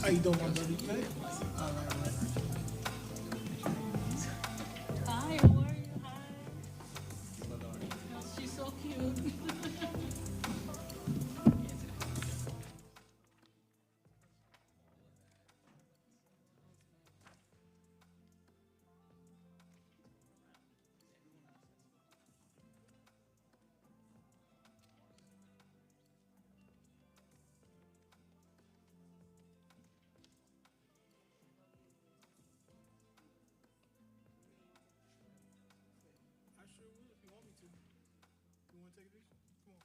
How you doing, my brother? You good? All right, all right. Hi, how are you? Hi. She's so cute. I sure will if you want me to. You want to take a picture? Come on.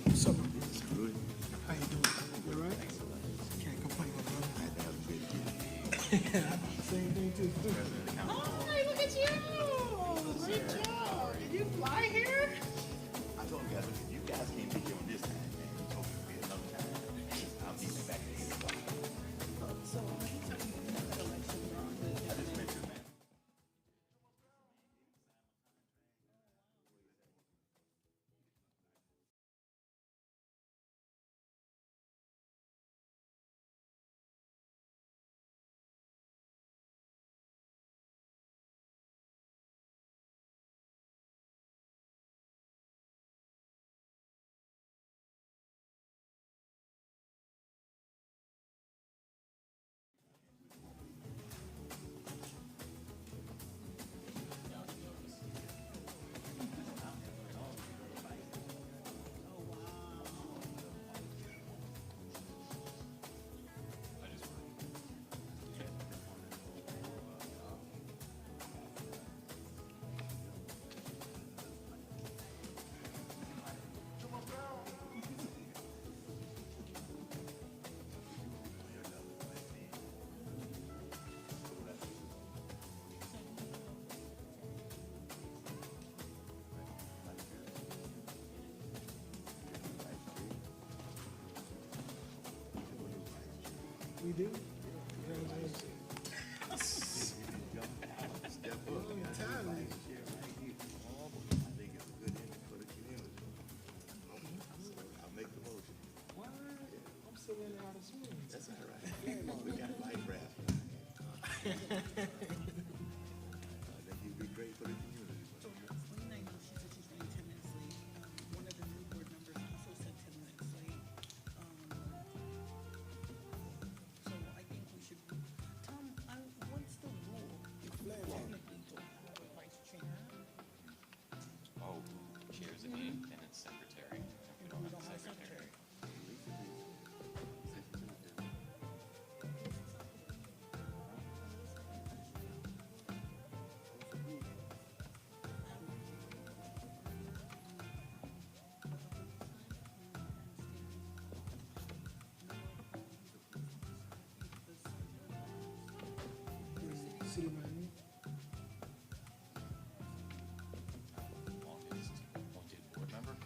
What's up, my brother? How you doing? You all right? Can't complain, my brother. Same thing too. Hi, look at you. Great job. Did you fly here? I told you guys, look, you guys can't be here on this time, man. You told me to be another time. I'll be back at 8 o'clock. So, anytime you have that election, you're on the I just met you, man. We do? Congratulations. Step up. Oh, you're tired. I think it's a good image for the community. I'll make the motion. What? I'm still in and out of swing. That's all right. We got light wrap. I think you'd be great for the community. When I know she said she's running 10 minutes late, one of the new board members also said 10 minutes late. So I think we should, Tom, what's the rule? If we technically don't have a vice chair, Oh, chair's a meeting, then it's secretary. If we don't have a secretary. City of Miami. Longest appointed board member.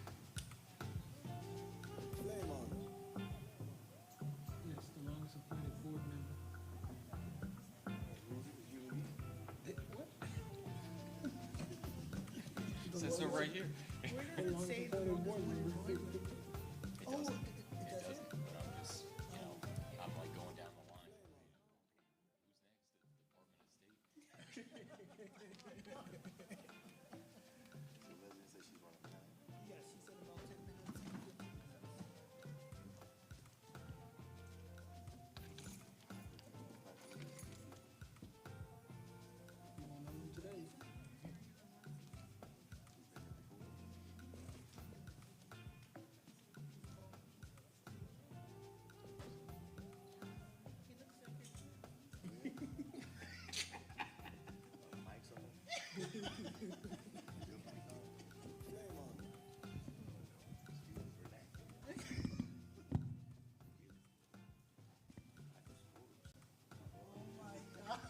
Flame on it. Yes, the longest appointed board member. What? Says so right here. Where The does it longest say the appointed board longest member. one? It Oh, doesn't. it It doesn't? doesn't. But I'm just, you know, I'm like going down the line. Who's next? The Department of State. So Leslie said she's running behind. Yeah, she said about 10 minutes. You won't know him today. He looks like it's Mike's on. Your mic on. flame on it. Relax. Oh my God.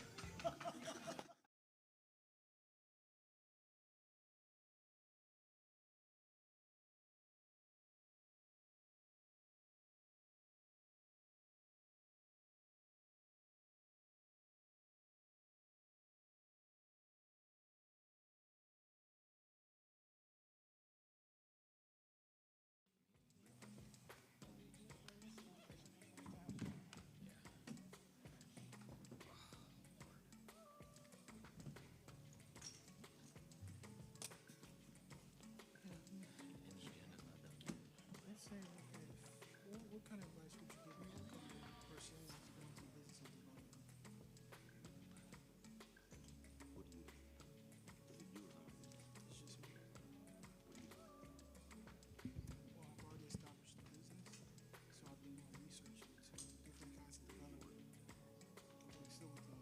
Let's say, okay, what kind of advice would you give me to a person who's going into business and development? What do you do? Is it you or not? It's just me. What do you do? Well, I've already established the business, so I've been doing research into different kinds of development.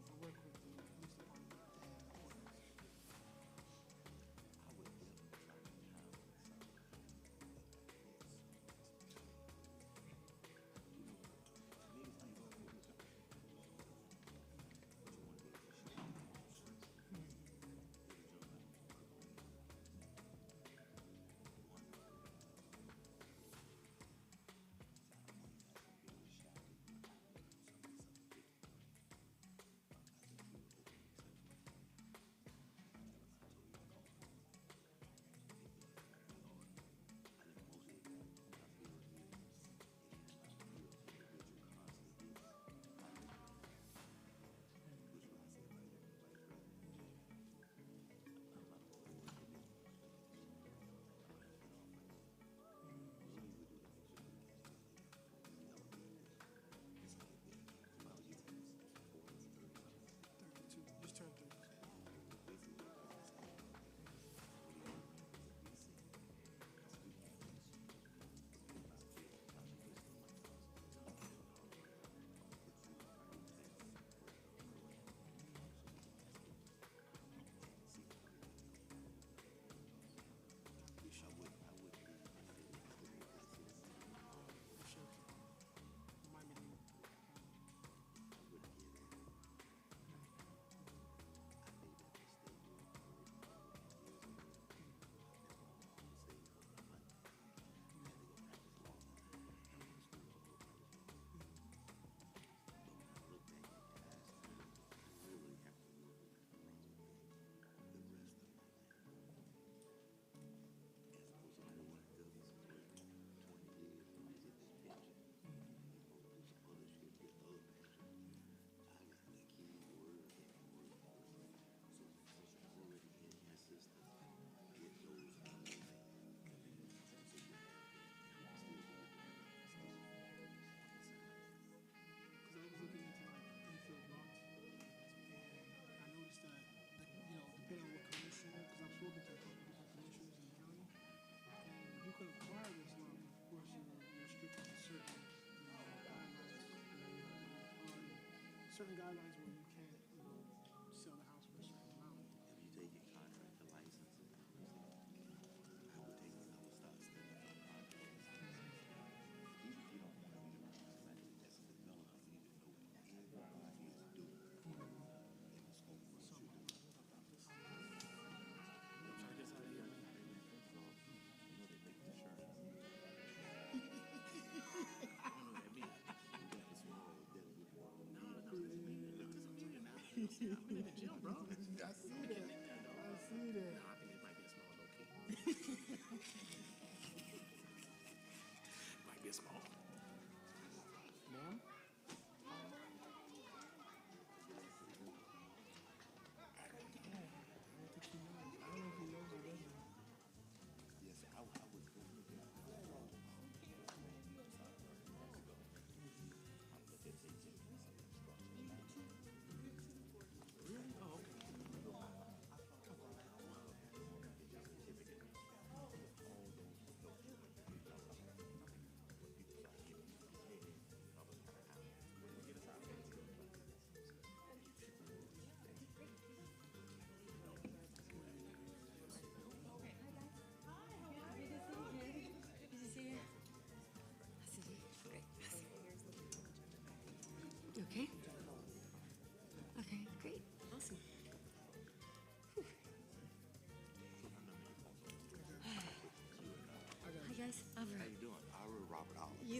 I work with the police department and orders. I would definitely try to have something. Yes. You know, niggas ain't gonna do it. But you wanna be able to show them first. Every joke I make. One. So I want you guys to be able to shout it. Something different. I think you would open yourself up. I told you to call it. I think most of the time, I feel it is, individual constantly is, which what I say about your vice president. I'm not going to work with you. You ain't would do that for sure. You know, it's like that. If I was you, it's 40, 30. 32, just turned 30. Basically, what I'm saying. What do you want? You see, that's what you want. For sure. Remind me to because I was looking into like infield blocks, and I noticed that, depending on what commissioner, because I've spoken to a couple different commissioners in the county, and you can acquire this lot, but of course you're restricted to certain, guidelines. Certain guidelines where you can't, sell the house for a certain amount. If you take your contractor license, I would take it, I would start studying for contractors. Even if you don't want to be around somebody that's a developer, you need to know what everybody is doing in the scope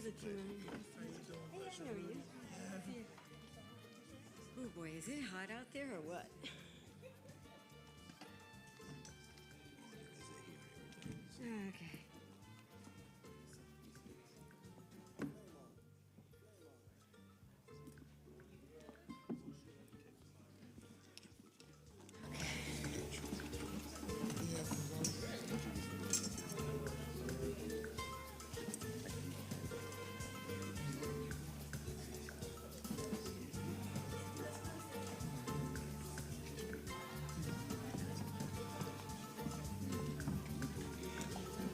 look familiar. Hey, how are you? Oh boy, is it hot out there or what? Okay.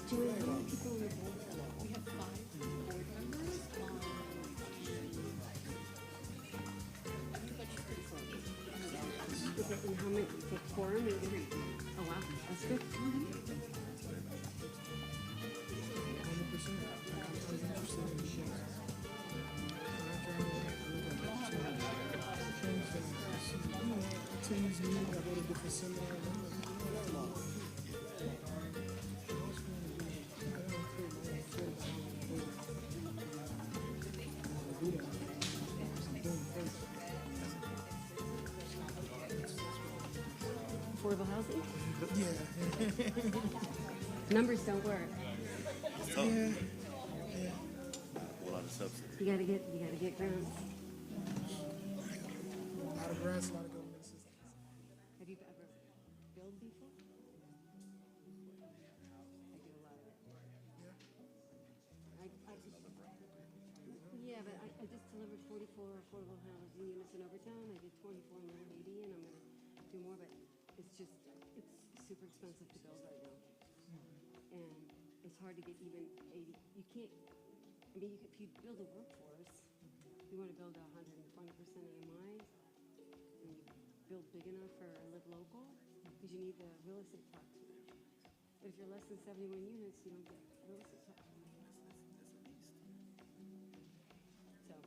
Do you know how many people on the board? We have 5 board members. Everybody's pretty firm. Okay, and how many, for quorum, is it? Oh wow, that's good. 100%. I was interested in the show. When I drive around, I look at friends and teams meeting, I go to different seminars. I'm like, Affordable housing? yeah. Numbers don't work. Yeah. Yeah. Whole lot of subsidy. You gotta get grants. A lot of grants, a lot of government assistance. Have you ever billed before? I do a lot of it. Yeah, but I just delivered 44 affordable housing units in Overtown. I did 24 in Little Haiti, and I'm gonna do more, but it's super expensive to build right now. And it's hard to get even 80. You can't, I mean, if you build a workforce, you wanna build 120% AMI, and you build big enough for live local, because you need the real estate tax. But if you're less than 71 units, you don't get real estate tax. So,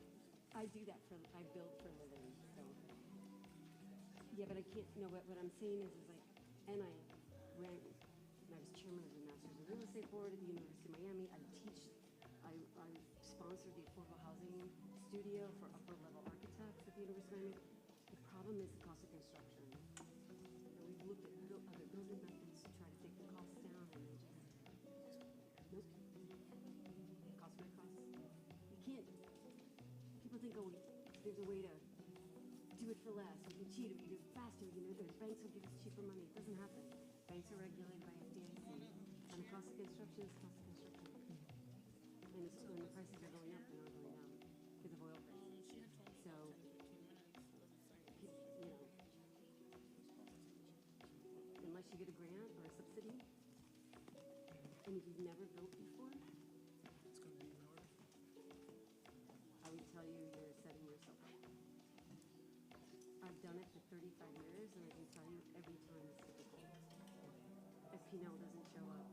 I do that I build for a living, so. Yeah, but I can't, no, but what I'm saying is like, and I ran, and I was chairman of the Masters of Real Estate Board at the University of Miami. I sponsored the affordable housing studio for upper level architects at the University of Miami. The problem is the cost of construction. And we've looked at other building methods to try to take the costs down, and they just, nope. Cost my costs. You can't, people think, oh, there's a way to do it for less, we can cheat, we can do it faster, the banks will give us cheaper money. It doesn't happen. Banks are regulated by FDIC, and the cost of construction is cost of construction. And when the prices are going up, they're not going down because of oil prices. So, unless you get a grant or a subsidy, and if you've never built before, It's going to be even harder. I would tell you you're setting yourself up. I've done it for 35 years, and I can tell you every time it's difficult. If P&L doesn't show up,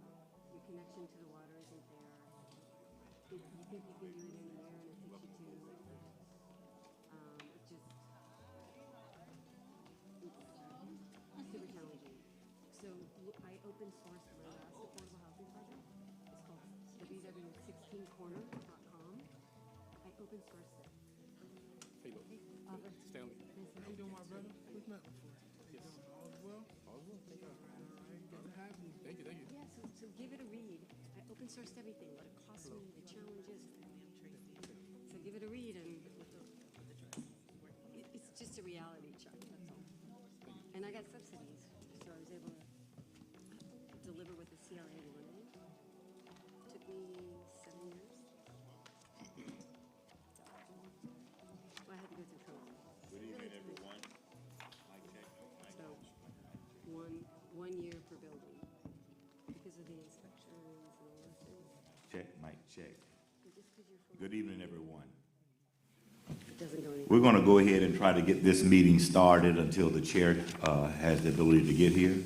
your connection to the water isn't there. You think you can do it in a year, and it takes you 2. It's super challenging. So I open sourced my last affordable housing project. It's called www.16corner.com. I open sourced it. Hey, look. Aubrey. Stanley. How you doing, my brother? We've met before. Yes. All is well? All is well. Thank you. All right. Good to have you. Thank you. Thank you. Yeah, so give it a read. I open sourced everything, what it cost me, the challenges. So give it a read, and it's just a reality check, that's all. And I got subsidies, so I was able to deliver with the CLA London. Took me 7 years. Well, I had to go through COVID. Good evening, everyone. Mic check. So, one year per building, because of the inspections and all those things. Check, mic check. And just 'cause you're full, Good evening, everyone. it doesn't go anywhere. We're going to go ahead and try to get this meeting started until the chair has the ability to get here.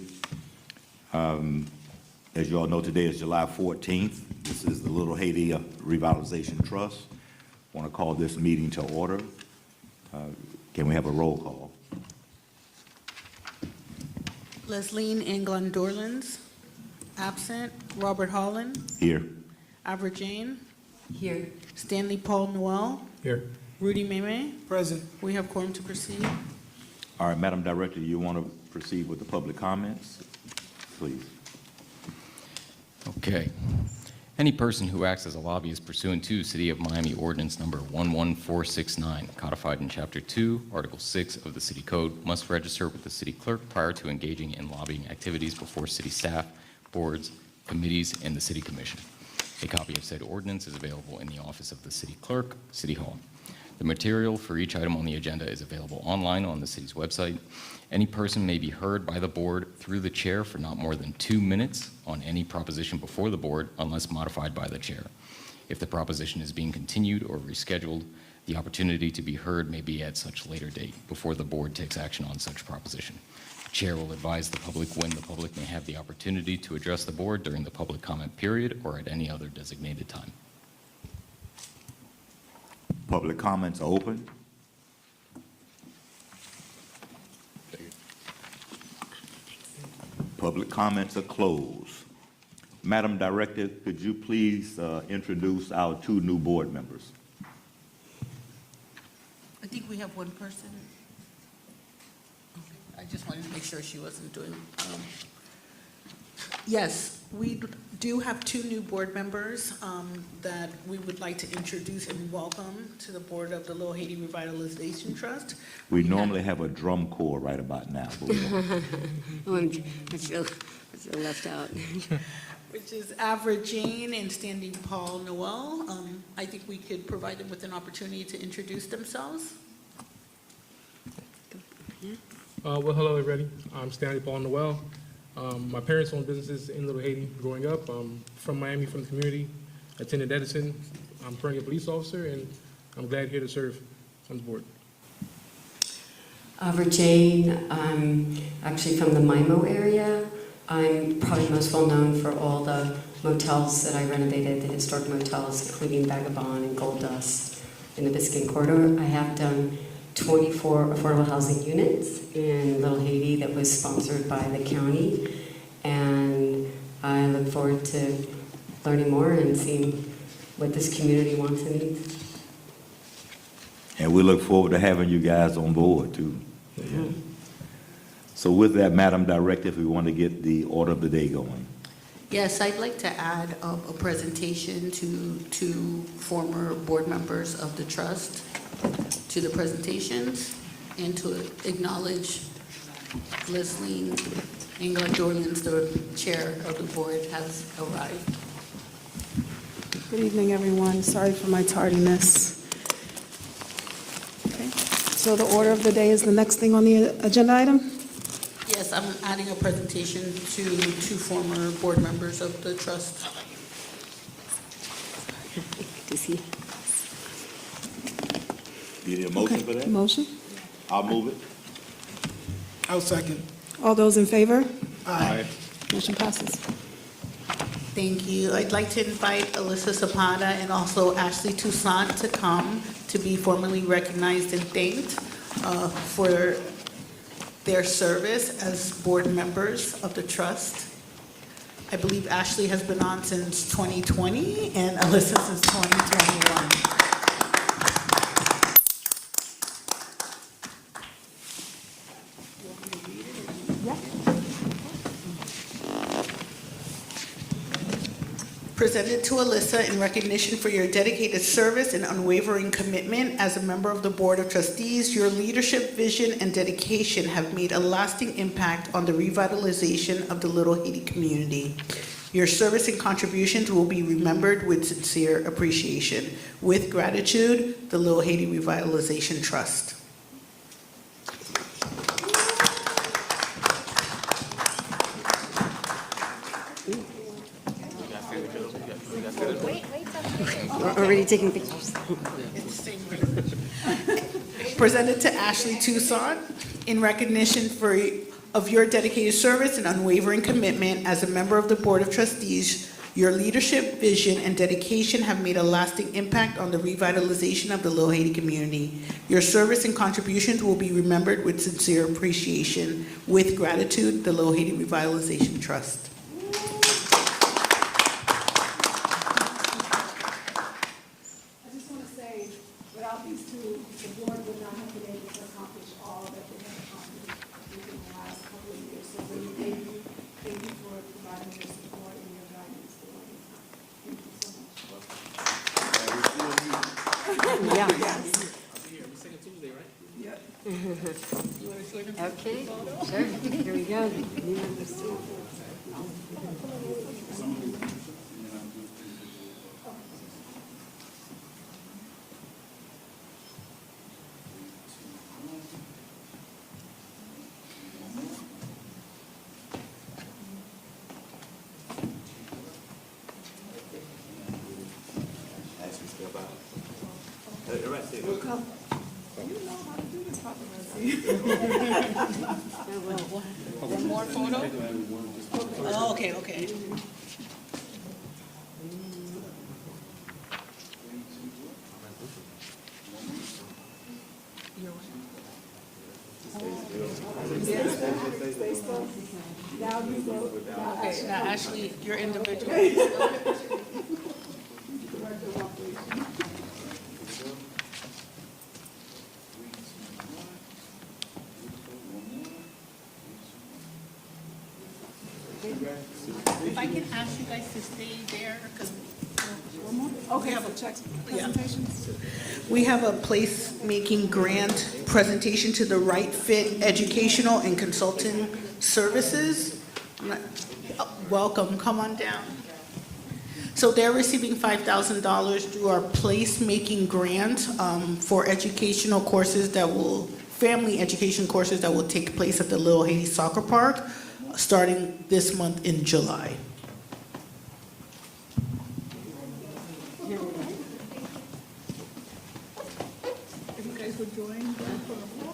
As you all know, today is July 14th. This is the Little Haiti Revitalization Trust. I want to call this meeting to order. Can we have a roll call? Lesline England Dorlands, absent. Robert Holland, Here. Albert Jane, Here. Stanley Paul Noel, Here. Rudy Meme. Present. We have quorum to proceed. All right, Madam Director, you want to proceed with the public comments? Please. Okay. Any person who acts as a lobbyist pursuant to City of Miami Ordinance Number 11469, codified in Chapter 2, Article 6 of the City Code, must register with the city clerk prior to engaging in lobbying activities before city staff, boards, committees, and the city commission. A copy of said ordinance is available in the office of the city clerk, City Hall. The material for each item on the agenda is available online on the city's website. Any person may be heard by the board through the chair for not more than 2 minutes on any proposition before the board unless modified by the chair. If the proposition is being continued or rescheduled, the opportunity to be heard may be at such later date before the board takes action on such proposition. The chair will advise the public when the public may have the opportunity to address the board during the public comment period or at any other designated time. Public comments are open. Public comments are closed. Madam Director, could you please introduce our 2 new board members? I think we have one person. I just wanted to make sure she wasn't doing. Yes, we do have 2 new board members that we would like to introduce and welcome to the board of the Little Haiti Revitalization Trust. We normally have a drum corps right about now. But we don't. Oh, I feel left out. Which is Avra Jane and Stanley Paul Noel. I think we could provide them with an opportunity to introduce themselves. Well, hello, everybody. I'm Stanley Paul Noel. My parents owned businesses in Little Haiti growing up. From Miami, from the community. Attended Edison. I'm currently a police officer, and I'm glad here to serve on the board. Jane, I'm actually from the MIMO area. I'm probably most well known for all the motels that I renovated, the historic motels, including Vagabond and Gold Dust in the Biscayne Corridor. I have done 24 affordable housing units in Little Haiti that was sponsored by the county. And I look forward to learning more and seeing what this community wants and needs. And we look forward to having you guys on board, too. Mm-hmm. So with that, Madam Director, if we want to get the order of the day going. Yes, I'd like to add a presentation to former board members of the trust to the presentations and to acknowledge Leslie England Dorlins, the chair of the board, has arrived. Good evening, everyone. Sorry for my tardiness. Okay, so the order of the day is the next thing on the agenda item? Yes, I'm adding a presentation to 2 former board members of the trust. To see. Need a motion for that? Motion. I'll move it. I'll second. All those in favor? Aye. Motion passes. Thank you. I'd like to invite Alyssa Zapata and also Ashley Toussaint to come to be formally recognized and thanked for their service as board members of the trust. I believe Ashley has been on since 2020 and Alyssa since 2021. Presented to Alyssa in recognition for your dedicated service and unwavering commitment as a member of the Board of Trustees, your leadership, vision, and dedication have made a lasting impact on the revitalization of the Little Haiti community. Your service and contributions will be remembered with sincere appreciation. With gratitude, the Little Haiti Revitalization Trust. We're already taking pictures. Presented to Ashley Toussaint in recognition of your dedicated service and unwavering commitment as a member of the Board of Trustees. Your leadership, vision, and dedication have made a lasting impact on the revitalization of the Little Haiti community. Your service and contributions will be remembered with sincere appreciation. With gratitude, the Little Haiti Revitalization Trust. providing your support and your guidance throughout this time. Thank you so much. Yeah. Yeah. Okay, sure, here we go. New members too. As we step out. Right there. You know how to do this, Papa Mercy. One more photo? Oh, okay, okay. Stay still. Now you go. Now Okay, now Ashley, you're individual. If I can ask you guys to stay there, because Okay, for checks, presentations. we have a placemaking grant presentation to the Right Fit Educational and Consulting Services. Welcome, come on down. So they're receiving $5,000 through our placemaking grant for educational courses family education courses that will take place at the Little Haiti Soccer Park starting this month in July. If you guys would join for a photo.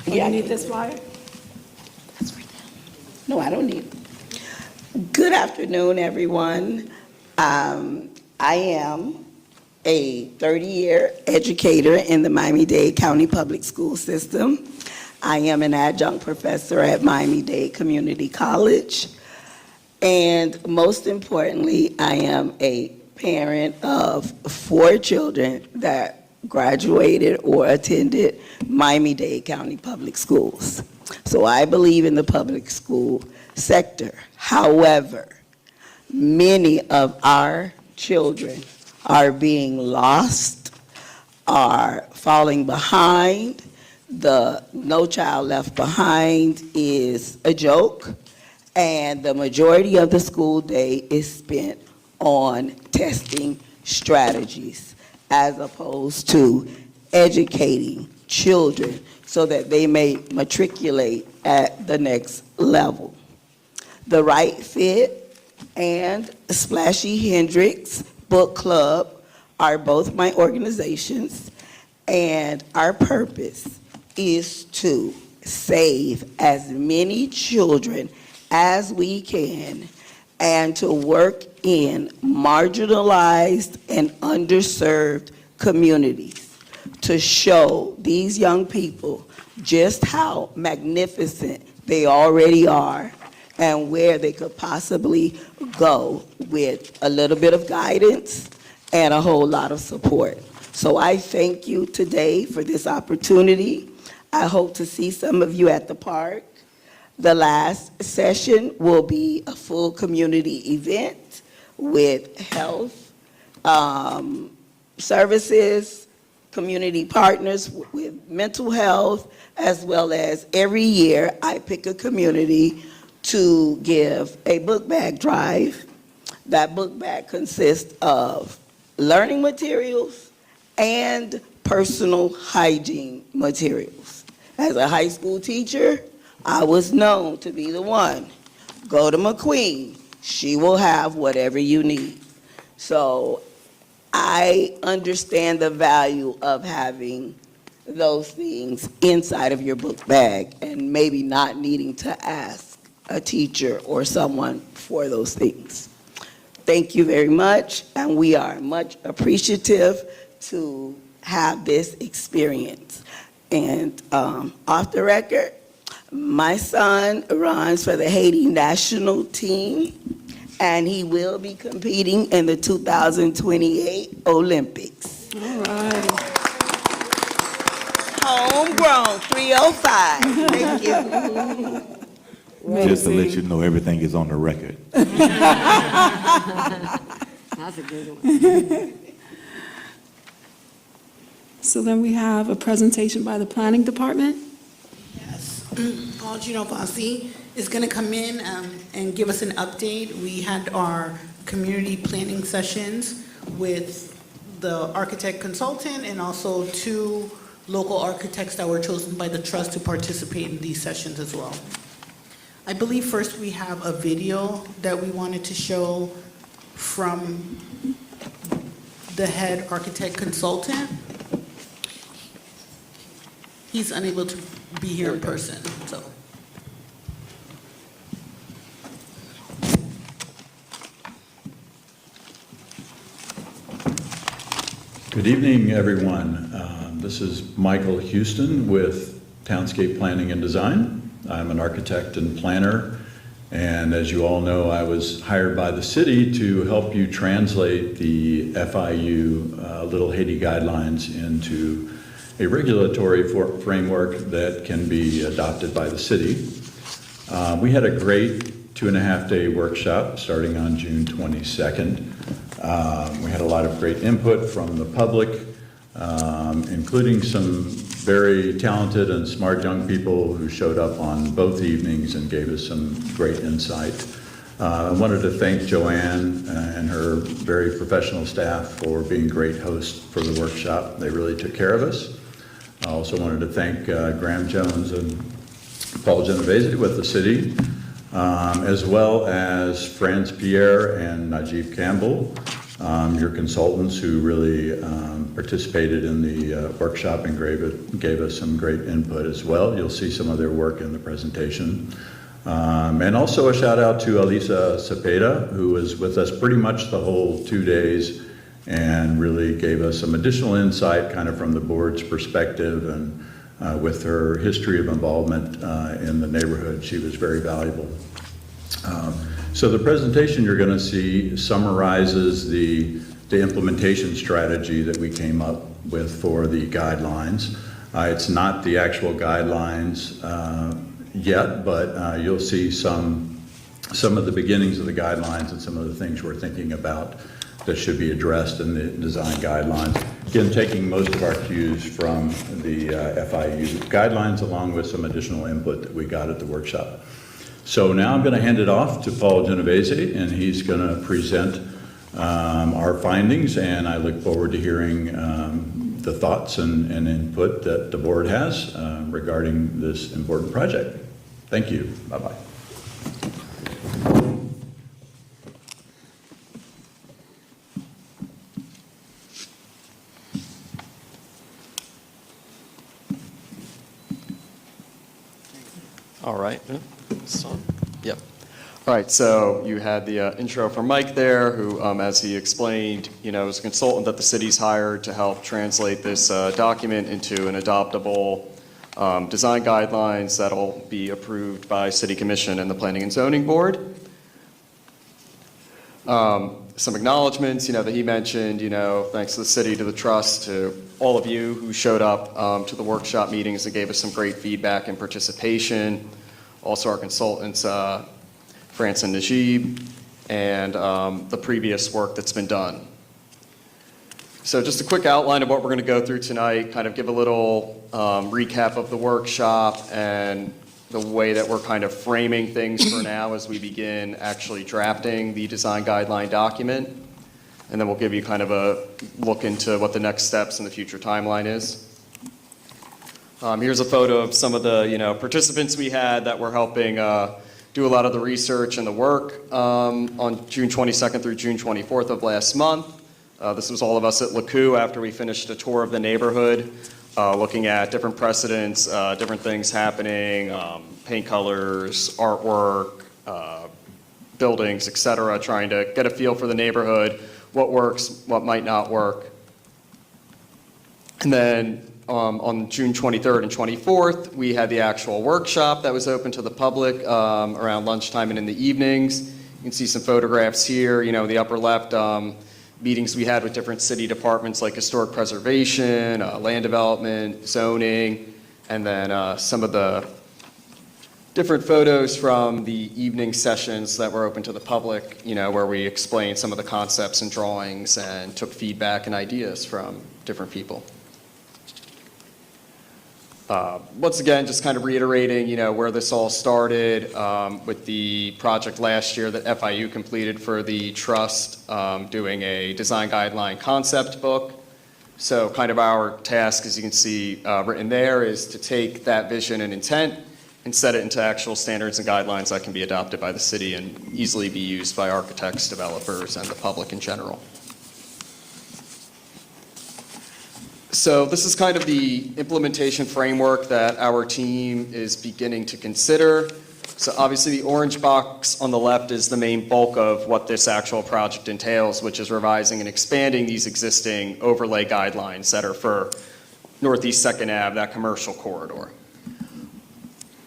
You need this flyer? No, I don't need it. Good afternoon, everyone. I am a 30-year educator in the Miami-Dade County Public School System. I am an adjunct professor at Miami-Dade Community College. And most importantly, I am a parent of 4 children that graduated or attended Miami-Dade County Public Schools. So I believe in the public school sector. However, many of our children are being lost, are falling behind. The No Child Left Behind is a joke, and the majority of the school day is spent on testing strategies as opposed to educating children so that they may matriculate at the next level. The Right Fit and Splashy Hendrix Book Club are both my organizations, and our purpose is to save as many children as we can and to work in marginalized and underserved communities to show these young people just how magnificent they already are and where they could possibly go with a little bit of guidance and a whole lot of support. So I thank you today for this opportunity. I hope to see some of you at the park. The last session will be a full community event with health services, community partners with mental health, as well as every year I pick a community to give a book bag drive. That book bag consists of learning materials and personal hygiene materials. As a high school teacher, I was known to be the one. Go to McQueen. She will have whatever you need. So I understand the value of having those things inside of your book bag and maybe not needing to ask a teacher or someone for those things. Thank you very much, and we are much appreciative to have this experience. And off the record, my son runs for the Haiti national team, and he will be competing in the 2028 Olympics. All right. Homegrown, 305. Thank you. Just to let you know, everything is on the record. That's a good one. So then we have a presentation by the planning department. Yes. Paul Ginovasi is going to come in and give us an update. We had our community planning sessions with the architect consultant and also 2 local architects that were chosen by the trust to participate in these sessions as well. I believe first we have a video that we wanted to show from the head architect consultant. He's unable to be here in person, so. Good evening, everyone. This is Michael Houston with Townscape Planning and Design. I'm an architect and planner, and as you all know, I was hired by the city to help you translate the FIU Little Haiti guidelines into a regulatory framework that can be adopted by the city. We had a great 2.5-day workshop starting on June 22nd. We had a lot of great input from the public, including some very talented and smart young people who showed up on both evenings and gave us some great insight. I wanted to thank Joanne and her very professional staff for being great hosts for the workshop. They really took care of us. I also wanted to thank Graham Jones and Paul Genovese with the city, as well as Franz Pierre and Najib Campbell, your consultants who really participated in the workshop and gave us some great input as well. You'll see some of their work in the presentation. And also a shout out to Elisa Cepeda, who was with us pretty much the whole 2 days and really gave us some additional insight kind of from the board's perspective, and with her history of involvement in the neighborhood, she was very valuable. So the presentation you're going to see summarizes the implementation strategy that we came up with for the guidelines. It's not the actual guidelines yet, but you'll see some of the beginnings of the guidelines and some of the things we're thinking about that should be addressed in the design guidelines. Again, taking most of our cues from the FIU guidelines along with some additional input that we got at the workshop. So now I'm going to hand it off to Paul Genovese, and he's going to present our findings, and I look forward to hearing the thoughts and input that the board has regarding this important project. Thank you. Bye-bye. All right. Yep. All right, so you had the intro from Mike there, who, as he explained, is a consultant that the city's hired to help translate this document into an adoptable design guidelines that'll be approved by City Commission and the Planning and Zoning Board. Some acknowledgements, that he mentioned, thanks to the city, to the trust, to all of you who showed up to the workshop meetings and gave us some great feedback and participation. Also our consultants, France and Najib, and the previous work that's been done. So just a quick outline of what we're going to go through tonight, kind of give a little recap of the workshop and the way that we're kind of framing things for now as we begin actually drafting the design guideline document. And then we'll give you kind of a look into what the next steps in the future timeline is. Here's a photo of some of the participants we had that were helping do a lot of the research and the work on June 22nd through June 24th of last month. This was all of us at LeCoux after we finished a tour of the neighborhood, looking at different precedents, different things happening, paint colors, artwork, buildings, et cetera, trying to get a feel for the neighborhood, what works, what might not work. And then on June 23rd and 24th, we had the actual workshop that was open to the public around lunchtime and in the evenings. You can see some photographs here, in the upper left, meetings we had with different city departments like historic preservation, land development, zoning, and then some of the different photos from the evening sessions that were open to the public, where we explained some of the concepts and drawings and took feedback and ideas from different people. Once again, just kind of reiterating, where this all started with the project last year that FIU completed for the trust, doing a design guideline concept book. So kind of our task, as you can see written there, is to take that vision and intent and set it into actual standards and guidelines that can be adopted by the city and easily be used by architects, developers, and the public in general. So this is kind of the implementation framework that our team is beginning to consider. So obviously the orange box on the left is the main bulk of what this actual project entails, which is revising and expanding these existing overlay guidelines that are for Northeast 2nd Ave, that commercial corridor.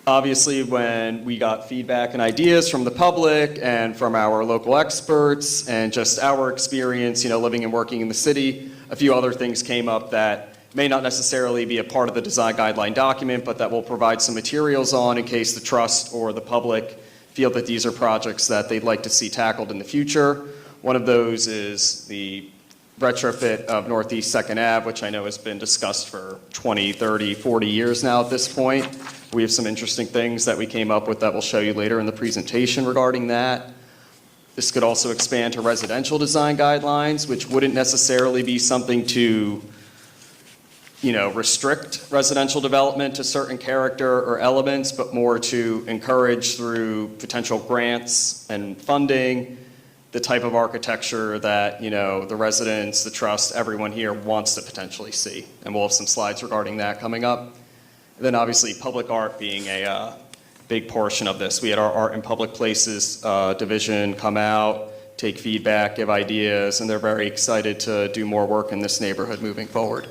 Obviously, when we got feedback and ideas from the public and from our local experts and just our experience, living and working in the city, a few other things came up that may not necessarily be a part of the design guideline document, but that we'll provide some materials on in case the trust or the public feel that these are projects that they'd like to see tackled in the future. One of those is the retrofit of Northeast 2nd Ave, which I know has been discussed for 20, 30, 40 years now at this point. We have some interesting things that we came up with that we'll show you later in the presentation regarding that. This could also expand to residential design guidelines, which wouldn't necessarily be something to, restrict residential development to certain character or elements, but more to encourage through potential grants and funding the type of architecture that, the residents, the trust, everyone here wants to potentially see. And we'll have some slides regarding that coming up. And then obviously public art being a big portion of this. We had our Art in Public Places division come out, take feedback, give ideas, and they're very excited to do more work in this neighborhood moving forward.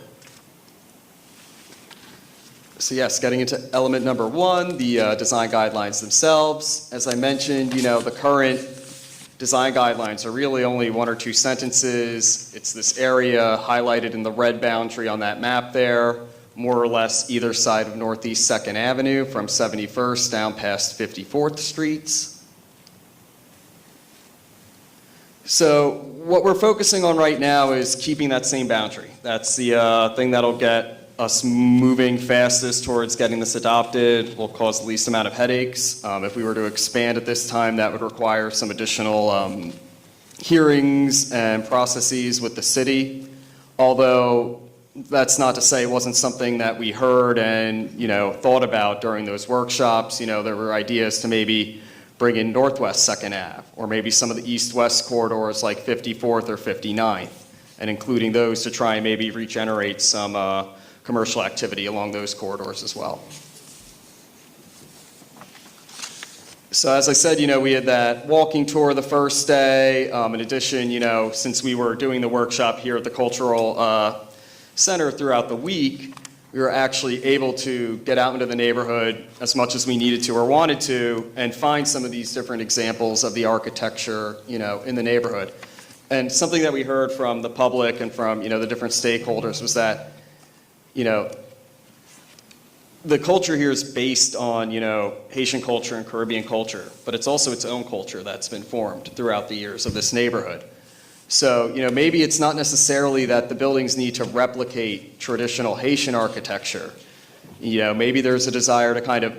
So yes, getting into element number one, the design guidelines themselves. As I mentioned, the current design guidelines are really only one or two sentences. It's this area highlighted in the red boundary on that map there, more or less either side of Northeast 2nd Avenue from 71st down past 54th Streets. So what we're focusing on right now is keeping that same boundary. That's the thing that'll get us moving fastest towards getting this adopted, will cause the least amount of headaches. If we were to expand at this time, that would require some additional hearings and processes with the city, although that's not to say it wasn't something that we heard and, thought about during those workshops. There were ideas to maybe bring in Northwest 2nd Ave, or maybe some of the east-west corridors like 54th or 59th, and including those to try and maybe regenerate some commercial activity along those corridors as well. So as I said, we had that walking tour the first day. In addition, since we were doing the workshop here at the Cultural Center throughout the week, we were actually able to get out into the neighborhood as much as we needed to or wanted to and find some of these different examples of the architecture, in the neighborhood. And something that we heard from the public and from, the different stakeholders was that, the culture here is based on, Haitian culture and Caribbean culture, but it's also its own culture that's been formed throughout the years of this neighborhood. So, maybe it's not necessarily that the buildings need to replicate traditional Haitian architecture. Maybe there's a desire to kind of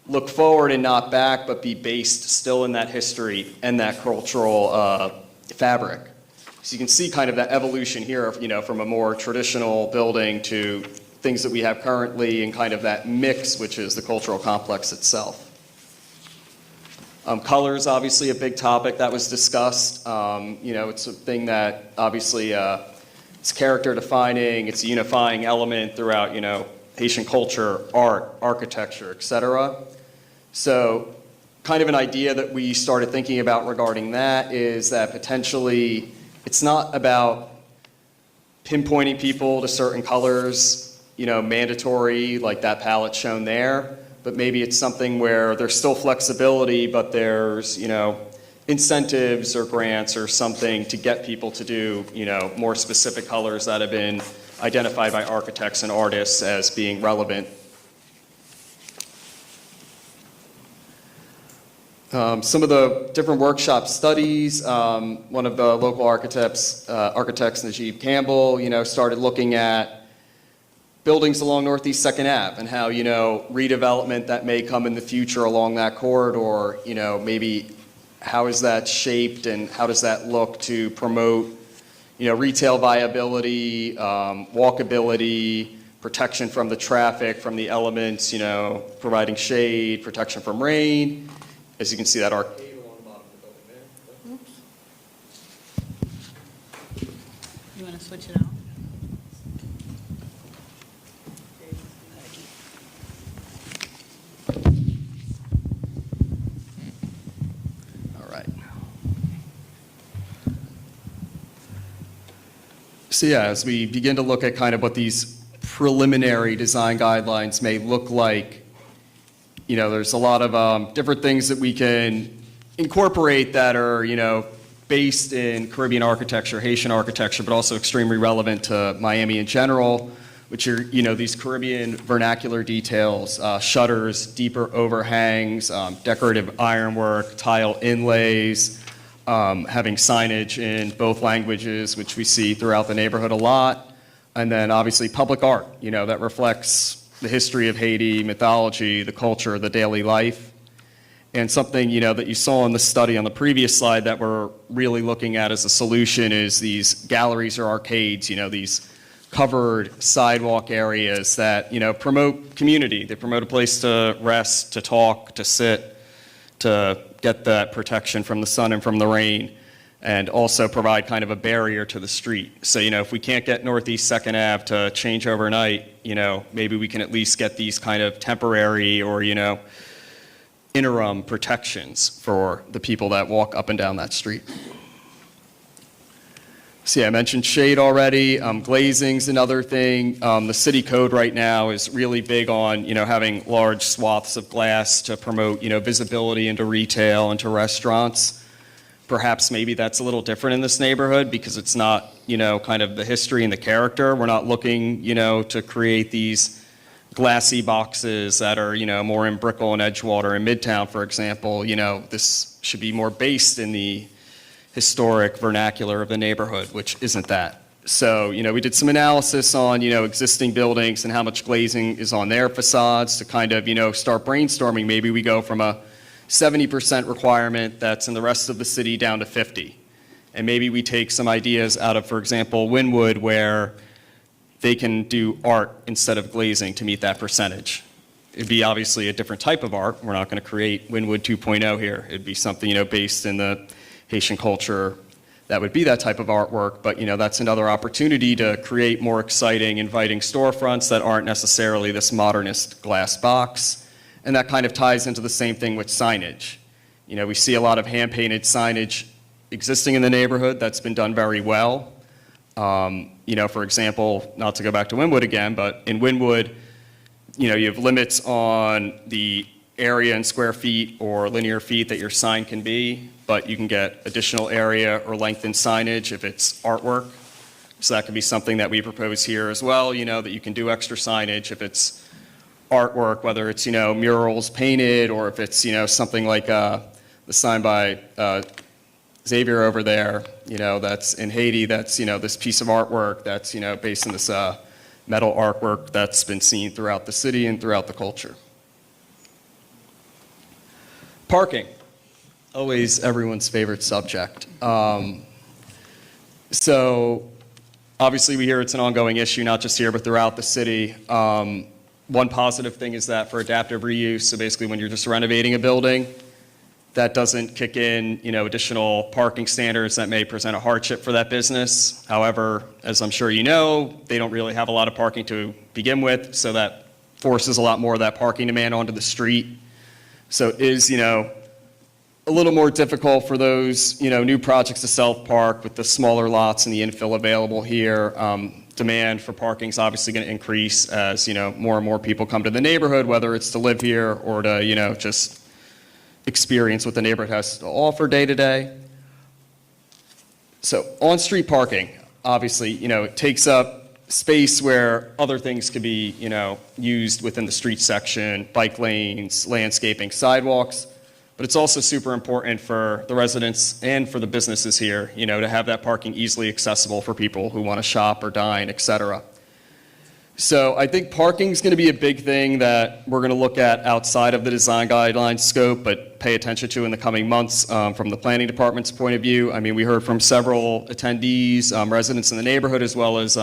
look forward and not back, but be based still in that history and that cultural fabric. So you can see kind of that evolution here, from a more traditional building to things that we have currently and kind of that mix, which is the cultural complex itself. Colors, obviously a big topic that was discussed. It's a thing that obviously it's character defining, it's a unifying element throughout, Haitian culture, art, architecture, etc. So kind of an idea that we started thinking about regarding that is that potentially it's not about pinpointing people to certain colors, mandatory, like that palette shown there, but maybe it's something where there's still flexibility, but there's, incentives or grants or something to get people to do, more specific colors that have been identified by architects and artists as being relevant. Some of the different workshop studies, one of the local architects, Najib Campbell, started looking at buildings along Northeast 2nd Ave and how, redevelopment that may come in the future along that corridor, maybe how is that shaped and how does that look to promote, retail viability, walkability, protection from the traffic, from the elements, providing shade, protection from rain. As you can see, that arcade along the bottom of the building there. You want to switch it out? All right. So yeah, as we begin to look at kind of what these preliminary design guidelines may look like, there's a lot of different things that we can incorporate that are, based in Caribbean architecture, Haitian architecture, but also extremely relevant to Miami in general, which are, these Caribbean vernacular details, shutters, deeper overhangs, decorative ironwork, tile inlays, having signage in both languages, which we see throughout the neighborhood a lot, and then obviously public art, that reflects the history of Haiti, mythology, the culture, the daily life. And something, that you saw in the study on the previous slide that we're really looking at as a solution is these galleries or arcades, these covered sidewalk areas that, promote community. They promote a place to rest, to talk, to sit, to get that protection from the sun and from the rain, and also provide kind of a barrier to the street. So, if we can't get Northeast 2nd Ave to change overnight, maybe we can at least get these kind of temporary or, interim protections for the people that walk up and down that street. So yeah, I mentioned shade already. Glazing's another thing. The city code right now is really big on, having large swaths of glass to promote, visibility into retail, into restaurants. Perhaps maybe that's a little different in this neighborhood because it's not, kind of the history and the character. We're not looking, to create these glassy boxes that are, more in Brickell and Edgewater and Midtown, for example. This should be more based in the historic vernacular of the neighborhood, which isn't that. So, we did some analysis on, existing buildings and how much glazing is on their facades to kind of, start brainstorming. Maybe we go from a 70% requirement that's in the rest of the city down to 50. And maybe we take some ideas out of, for example, Wynwood, where they can do art instead of glazing to meet that percentage. It'd be obviously a different type of art. We're not going to create Wynwood 2.0 here. It'd be something, based in the Haitian culture that would be that type of artwork. But, that's another opportunity to create more exciting, inviting storefronts that aren't necessarily this modernist glass box. And that kind of ties into the same thing with signage. We see a lot of hand-painted signage existing in the neighborhood that's been done very well. For example, not to go back to Wynwood again, but in Wynwood, you have limits on the area in square feet or linear feet that your sign can be, but you can get additional area or lengthened signage if it's artwork. So that could be something that we propose here as well, that you can do extra signage if it's artwork, whether it's, murals painted or if it's, something like the sign by Xavier over there, that's in Haiti, that's, this piece of artwork that's, based on this metal artwork that's been seen throughout the city and throughout the culture. Parking, always everyone's favorite subject. So obviously we hear it's an ongoing issue, not just here, but throughout the city. One positive thing is that for adaptive reuse, so basically when you're just renovating a building, that doesn't kick in, additional parking standards that may present a hardship for that business. However, as I'm sure you know, they don't really have a lot of parking to begin with, so that forces a lot more of that parking demand onto the street. So it is, a little more difficult for those, new projects to self-park with the smaller lots and the infill available here. Demand for parking is obviously going to increase as, more and more people come to the neighborhood, whether it's to live here or to, just experience what the neighborhood has to offer day to day. So on-street parking, obviously, it takes up space where other things could be, used within the street section, bike lanes, landscaping, sidewalks. But it's also super important for the residents and for the businesses here, to have that parking easily accessible for people who want to shop or dine, et cetera. So I think parking is going to be a big thing that we're going to look at outside of the design guidelines scope, but pay attention to in the coming months from the planning department's point of view. I mean, we heard from several attendees, residents in the neighborhood, as well as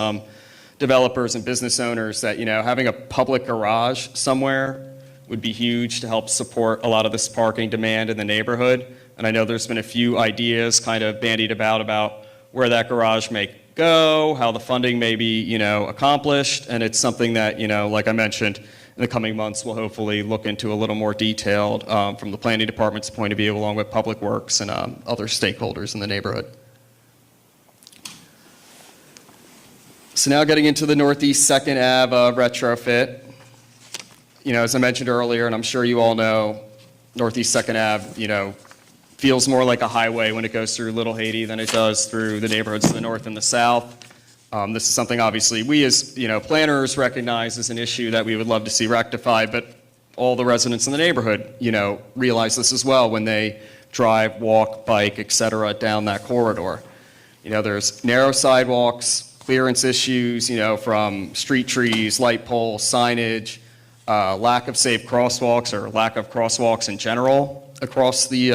developers and business owners that, having a public garage somewhere would be huge to help support a lot of this parking demand in the neighborhood. And I know there's been a few ideas kind of bandied about where that garage may go, how the funding may be, accomplished, and it's something that, like I mentioned, in the coming months we'll hopefully look into a little more detailed from the planning department's point of view, along with Public Works and other stakeholders in the neighborhood. So now getting into the Northeast 2nd Ave retrofit. As I mentioned earlier, and I'm sure you all know, Northeast 2nd Ave, feels more like a highway when it goes through Little Haiti than it does through the neighborhoods to the north and the south. This is something obviously we as planners recognize as an issue that we would love to see rectified, but all the residents in the neighborhood realize this as well when they drive, walk, bike, etc. down that corridor. There's narrow sidewalks, clearance issues, from street trees, light poles, signage, lack of safe crosswalks or lack of crosswalks in general across the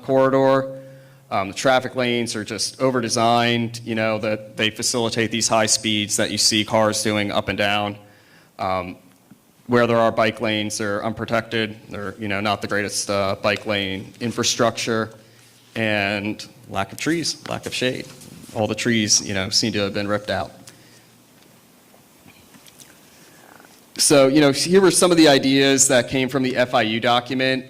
corridor. The traffic lanes are just over-designed, that they facilitate these high speeds that you see cars doing up and down. Where there are bike lanes, they're unprotected. They're, not the greatest bike lane infrastructure. And lack of trees, lack of shade. All the trees, seem to have been ripped out. So, here were some of the ideas that came from the FIU document.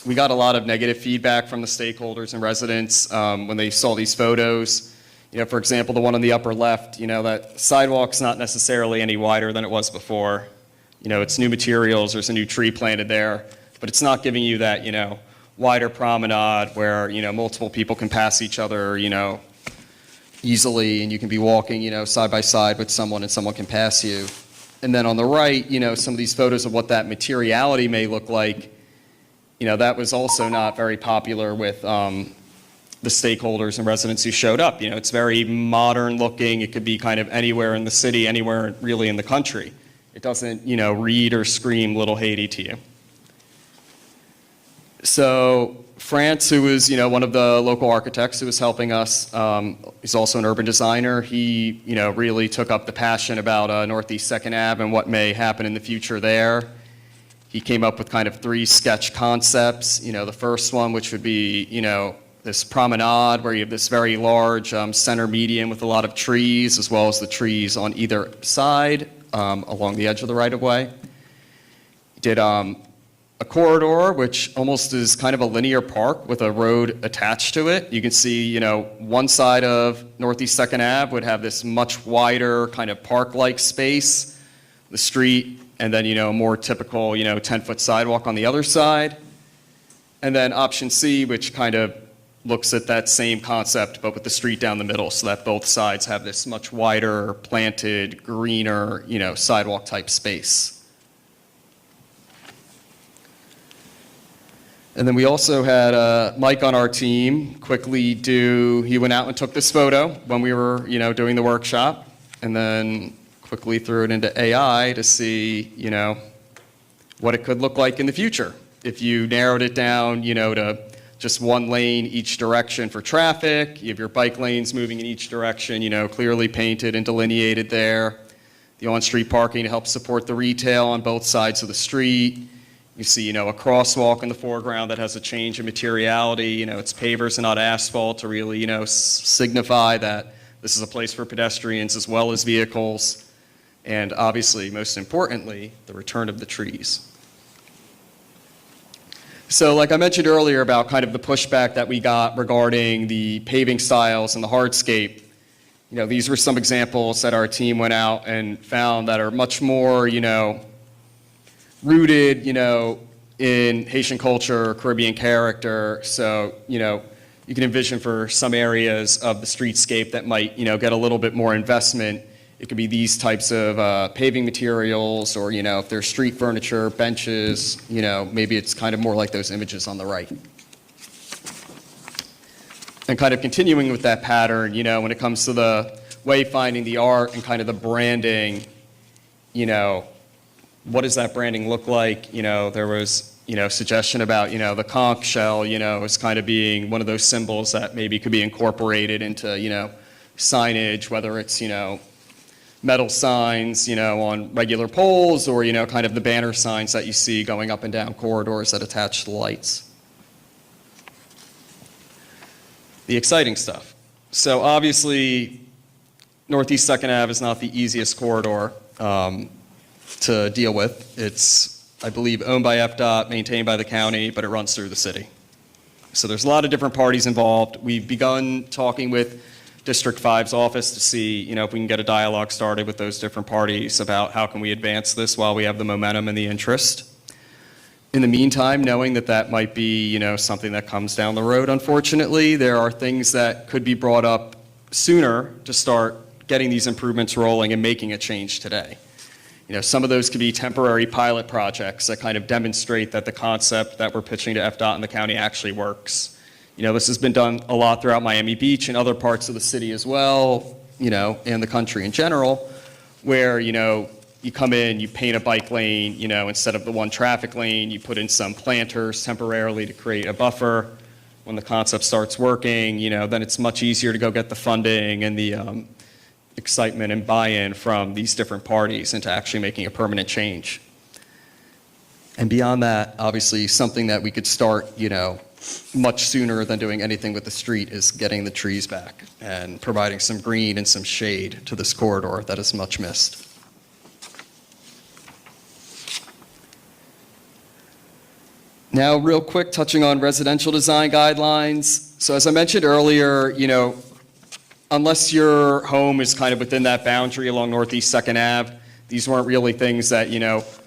We got a lot of negative feedback from the stakeholders and residents when they saw these photos. For example, the one on the upper left, that sidewalk's not necessarily any wider than it was before. It's new materials, there's a new tree planted there, but it's not giving you that, wider promenade where, multiple people can pass each other, easily, and you can be walking, side by side with someone and someone can pass you. And then on the right, some of these photos of what that materiality may look like, that was also not very popular with the stakeholders and residents who showed up. It's very modern looking. It could be kind of anywhere in the city, anywhere really in the country. It doesn't, read or scream Little Haiti to you. So France, who was, one of the local architects who was helping us, he's also an urban designer. He, really took up the passion about Northeast 2nd Ave and what may happen in the future there. He came up with kind of 3 sketch concepts. The first one, which would be, this promenade where you have this very large center median with a lot of trees, as well as the trees on either side along the edge of the right-of-way. He did a corridor, which almost is kind of a linear park with a road attached to it. You can see, one side of Northeast 2nd Ave would have this much wider kind of park-like space, the street, and then, a more typical, 10-foot sidewalk on the other side. And then option C, which kind of looks at that same concept, but with the street down the middle, so that both sides have this much wider, planted, greener, sidewalk-type space. And then we also had Mike on our team he went out and took this photo when we were, doing the workshop, and then quickly threw it into AI to see, what it could look like in the future. if you narrowed it down, to just one lane each direction for traffic, you have your bike lanes moving in each direction, clearly painted and delineated there. The on-street parking to help support the retail on both sides of the street. You see, a crosswalk in the foreground that has a change in materiality. It's pavers and not asphalt to really, signify that this is a place for pedestrians as well as vehicles. And obviously, most importantly, the return of the trees. So like I mentioned earlier about kind of the pushback that we got regarding the paving styles and the hardscape, these were some examples that our team went out and found that are much more, rooted, in Haitian culture, Caribbean character. So, you can envision for some areas of the streetscape that might, get a little bit more investment. It could be these types of paving materials, or, if there's street furniture, benches, maybe it's kind of more like those images on the right. And kind of continuing with that pattern, when it comes to the wayfinding, the art, and kind of the branding, what does that branding look like? There was, suggestion about, the conch shell, as kind of being one of those symbols that maybe could be incorporated into, signage, whether it's, metal signs, on regular poles, or, kind of the banner signs that you see going up and down corridors that attach the lights. The exciting stuff. So obviously, Northeast 2nd Ave is not the easiest corridor to deal with. It's, I believe, owned by FDOT, maintained by the county, but it runs through the city. So there's a lot of different parties involved. We've begun talking with District 5's office to see, if we can get a dialogue started with those different parties about how can we advance this while we have the momentum and the interest. In the meantime, knowing that that might be, something that comes down the road, unfortunately, there are things that could be brought up sooner to start getting these improvements rolling and making a change today. Some of those could be temporary pilot projects that kind of demonstrate that the concept that we're pitching to FDOT and the county actually works. This has been done a lot throughout Miami Beach and other parts of the city as well, and the country in general, where, you come in, you paint a bike lane, instead of the one traffic lane, you put in some planters temporarily to create a buffer. When the concept starts working, then it's much easier to go get the funding and the excitement and buy-in from these different parties into actually making a permanent change. And beyond that, obviously, something that we could start, much sooner than doing anything with the street is getting the trees back and providing some green and some shade to this corridor that is much missed. Now, real quick, touching on residential design guidelines. So as I mentioned earlier, unless your home is kind of within that boundary along Northeast 2nd Ave, these weren't really things that,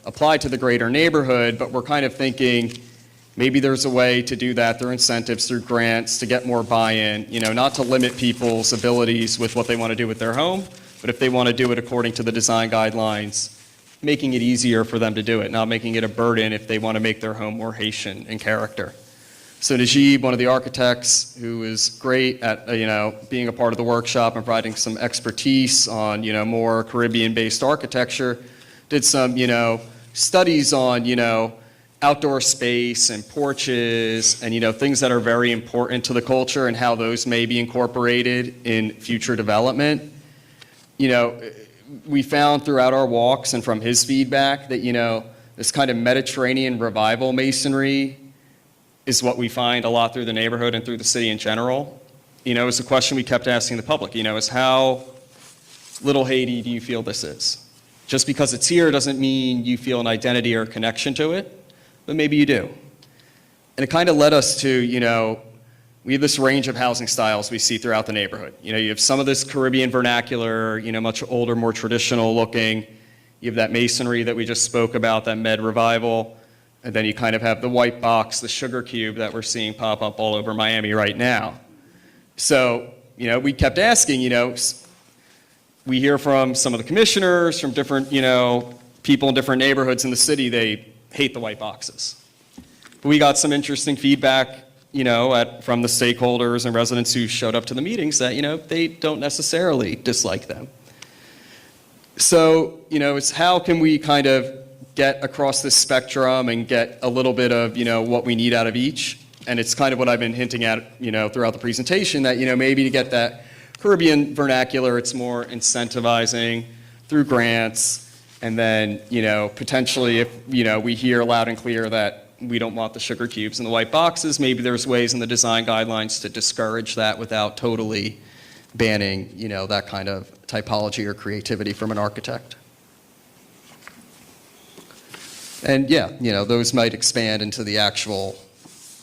apply to the greater neighborhood, but we're kind of thinking maybe there's a way to do that through incentives, through grants, to get more buy-in, not to limit people's abilities with what they want to do with their home, but if they want to do it according to the design guidelines, making it easier for them to do it, not making it a burden if they want to make their home more Haitian in character. So Najib, one of the architects, who is great at, being a part of the workshop and providing some expertise on, more Caribbean-based architecture, did some, studies on, outdoor space and porches and, things that are very important to the culture and how those may be incorporated in future development. We found throughout our walks and from his feedback that, this kind of Mediterranean revival masonry is what we find a lot through the neighborhood and through the city in general. It's a question we kept asking the public, is how little Haiti do you feel this is? Just because it's here doesn't mean you feel an identity or a connection to it, but maybe you do. And it kind of led us to, we have this range of housing styles we see throughout the neighborhood. You have some of this Caribbean vernacular, much older, more traditional looking. You have that masonry that we just spoke about, that med revival. And then you kind of have the white box, the sugar cube that we're seeing pop up all over Miami right now. So, we kept asking, we hear from some of the commissioners, from different, people in different neighborhoods in the city, they hate the white boxes. But we got some interesting feedback, from the stakeholders and residents who showed up to the meetings that, they don't necessarily dislike them. So, it's how can we kind of get across this spectrum and get a little bit of, what we need out of each. And it's kind of what I've been hinting at, throughout the presentation, that, maybe to get that Caribbean vernacular, it's more incentivizing through grants. And then, potentially if, we hear loud and clear that we don't want the sugar cubes and the white boxes, maybe there's ways in the design guidelines to discourage that without totally banning, that kind of typology or creativity from an architect. And yeah, those might expand into the actual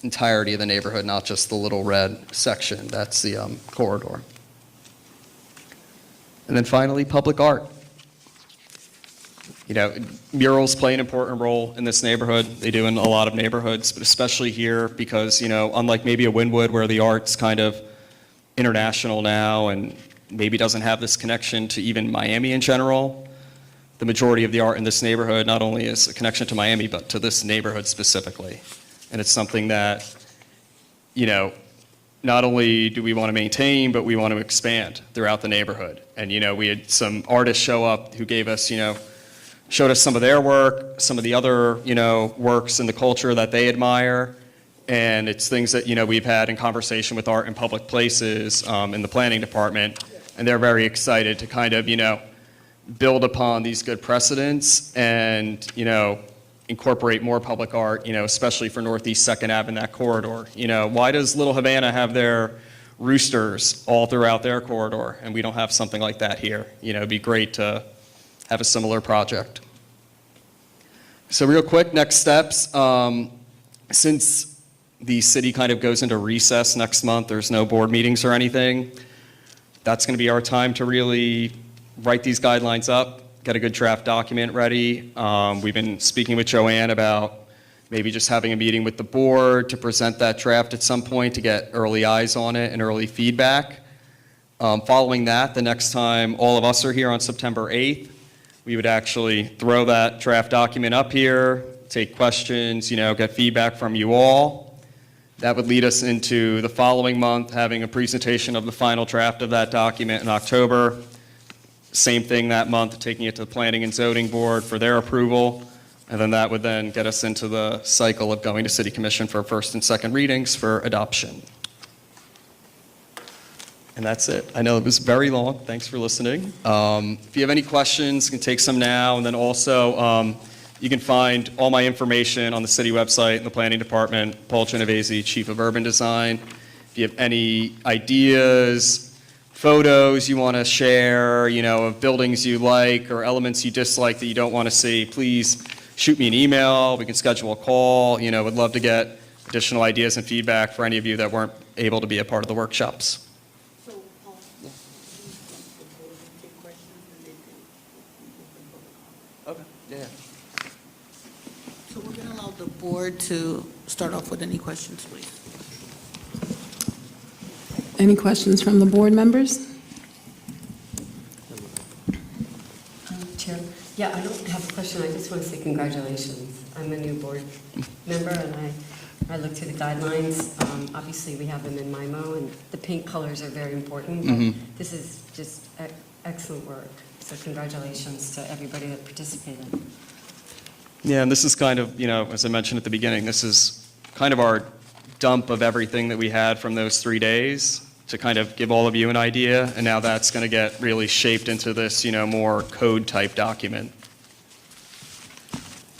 entirety of the neighborhood, not just the little red section. That's the corridor. And then finally, public art. Murals play an important role in this neighborhood. They do in a lot of neighborhoods, but especially here because, unlike maybe a Wynwood where the art's kind of international now and maybe doesn't have this connection to even Miami in general, the majority of the art in this neighborhood not only is a connection to Miami, but to this neighborhood specifically. And it's something that, not only do we want to maintain, but we want to expand throughout the neighborhood. And, we had some artists show up who gave us, showed us some of their work, some of the other, works in the culture that they admire. And it's things that, we've had in conversation with art in public places in the planning department. And they're very excited to kind of, build upon these good precedents and, incorporate more public art, especially for Northeast 2nd Ave in that corridor. Why does Little Havana have their roosters all throughout their corridor and we don't have something like that here? It'd be great to have a similar project. So real quick, next steps. Since the city kind of goes into recess next month, there's no board meetings or anything, that's going to be our time to really write these guidelines up, get a good draft document ready. We've been speaking with Joanne about maybe just having a meeting with the board to present that draft at some point to get early eyes on it and early feedback. Following that, the next time all of us are here on September 8th, we would actually throw that draft document up here, take questions, get feedback from you all. That would lead us into the following month, having a presentation of the final draft of that document in October. Same thing that month, taking it to the Planning and Zoning Board for their approval. And then that would then get us into the cycle of going to City Commission for first and second readings for adoption. And that's it. I know it was very long. Thanks for listening. If you have any questions, you can take some now. And then also, you can find all my information on the city website in the planning department. Paul Genovese, Chief of Urban Design. If you have any ideas, photos you want to share, of buildings you like or elements you dislike that you don't want to see, please shoot me an email. We can schedule a call. Would love to get additional ideas and feedback for any of you that weren't able to be a part of the workshops. Okay, yeah. So we're going to allow the board to start off with any questions, please. Any questions from the board members? Chair, yeah, I don't have a question, I just want to say congratulations. I'm a new board member, and I looked through the guidelines. Obviously, we have them in MIMO, and the pink colors are very important, but this is just excellent work. So congratulations to everybody that participated. Yeah, and this is kind of, as I mentioned at the beginning, this is kind of our dump of everything that we had from those 3 days to kind of give all of you an idea, and now that's going to get really shaped into this, more code-type document.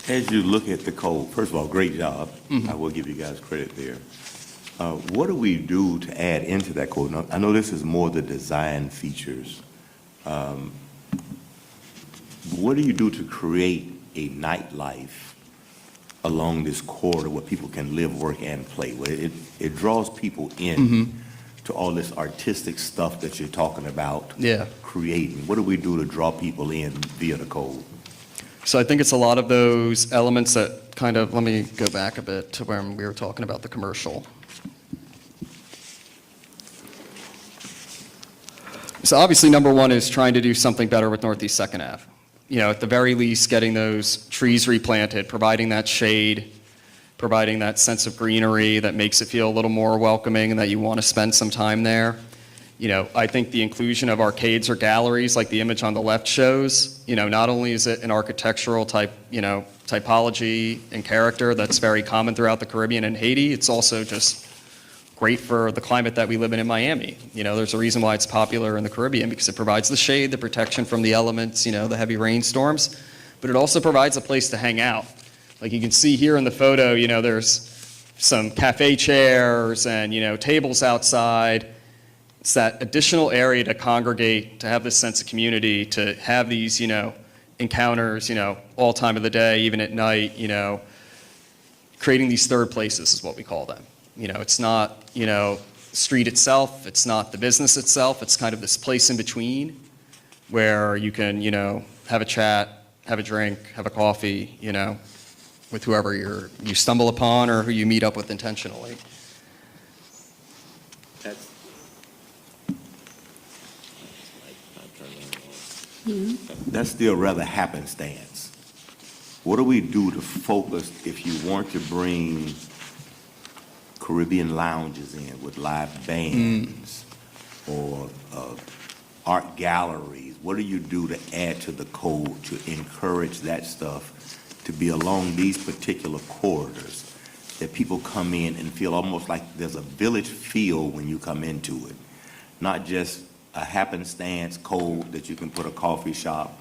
As you look at the code, first of all, great job. I will give you guys credit there. What do we do to add into that code? Now, I know this is more the design features. What do you do to create a nightlife along this corridor where people can live, work, and play? Where it draws people in to all this artistic stuff that you're talking about creating. What do we do to draw people in via the code? So I think it's a lot of those elements that kind of, let me go back a bit to when we were talking about the commercial. So obviously, number one is trying to do something better with Northeast 2nd Ave. At the very least, getting those trees replanted, providing that shade, providing that sense of greenery that makes it feel a little more welcoming and that you want to spend some time there. I think the inclusion of arcades or galleries, like the image on the left shows, not only is it an architectural typology and character that's very common throughout the Caribbean and Haiti, it's also just great for the climate that we live in Miami. There's a reason why it's popular in the Caribbean, because it provides the shade, the protection from the elements, the heavy rainstorms, but it also provides a place to hang out. Like you can see here in the photo, there's some cafe chairs and, tables outside. It's that additional area to congregate, to have this sense of community, to have these, encounters, all time of the day, even at night, creating these third places is what we call them. It's not, the street itself, it's not the business itself, it's kind of this place in between where you can, have a chat, have a drink, have a coffee, with whoever you stumble upon or who you meet up with intentionally. That's still rather happenstance. What do we do to focus if you want to bring Caribbean lounges in with live bands or art galleries? What do you do to add to the code to encourage that stuff to be along these particular corridors, that people come in and feel almost like there's a village feel when you come into it, not just a happenstance code that you can put a coffee shop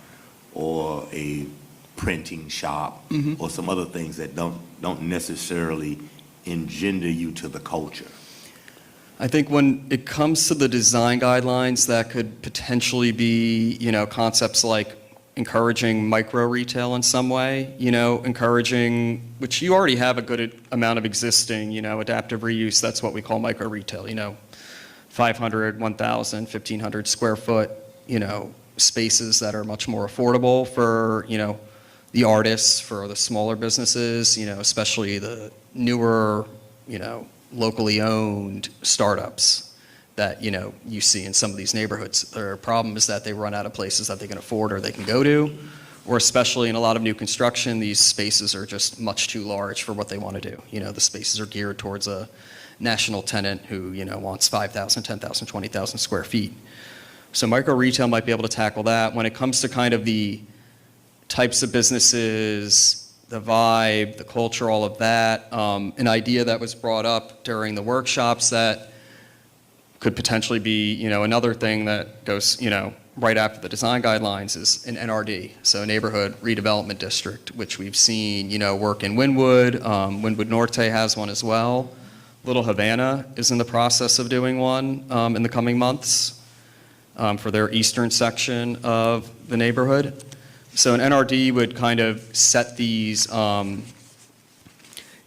or a printing shop or some other things that don't necessarily engender you to the culture? I think when it comes to the design guidelines, that could potentially be, concepts like encouraging micro retail in some way, encouraging, which you already have a good amount of existing, adaptive reuse. That's what we call micro retail, 500, 1,000, 1,500 square foot, spaces that are much more affordable for, the artists, for the smaller businesses, especially the newer, locally owned startups that, you see in some of these neighborhoods. Their problem is that they run out of places that they can afford or they can go to, or especially in a lot of new construction, these spaces are just much too large for what they want to do. The spaces are geared towards a national tenant who, wants 5,000, 10,000, 20,000 square feet. So micro retail might be able to tackle that. When it comes to kind of the types of businesses, the vibe, the culture, all of that, an idea that was brought up during the workshops that could potentially be, another thing that goes, right after the design guidelines is an NRD, so Neighborhood Redevelopment District, which we've seen, work in Wynwood. Wynwood Norte has one as well. Little Havana is in the process of doing one in the coming months for their eastern section of the neighborhood. So an NRD would kind of set these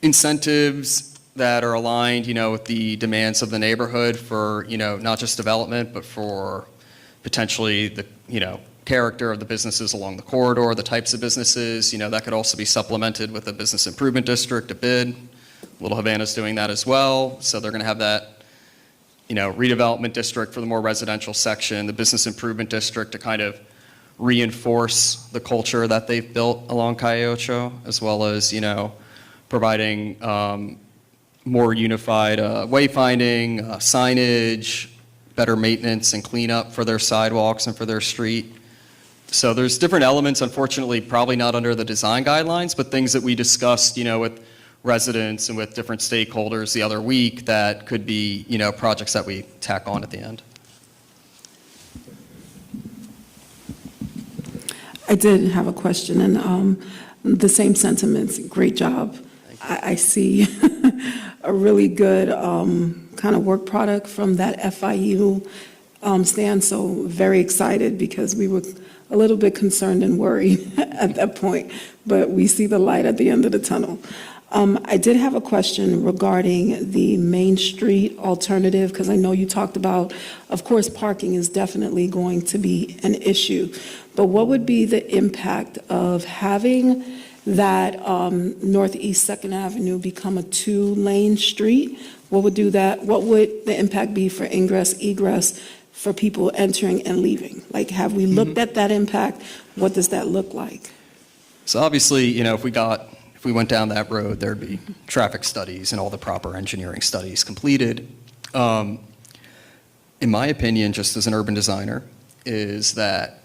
incentives that are aligned, with the demands of the neighborhood for, not just development, but for potentially the, character of the businesses along the corridor, the types of businesses. That could also be supplemented with a business improvement district, a bid. Little Havana's doing that as well. So they're going to have that, redevelopment district for the more residential section, the business improvement district to kind of reinforce the culture that they've built along Calle Ocho, as well as, providing more unified wayfinding, signage, better maintenance and cleanup for their sidewalks and for their street. So there's different elements, unfortunately, probably not under the design guidelines, but things that we discussed, with residents and with different stakeholders the other week that could be, projects that we tack on at the end. I did have a question, and the same sentiments. Great job. I see a really good kind of work product from that FIU stand, so very excited because we were a little bit concerned and worried at that point, but we see the light at the end of the tunnel. I did have a question regarding the Main Street alternative, because I know you talked about, of course, parking is definitely going to be an issue, but what would be the impact of having that Northeast 2nd Avenue become a 2-lane street? What would do that? What would the impact be for ingress, egress for people entering and leaving? Like, have we looked at that impact? What does that look like? So obviously, if we went down that road, there'd be traffic studies and all the proper engineering studies completed. in my opinion, just as an urban designer, is that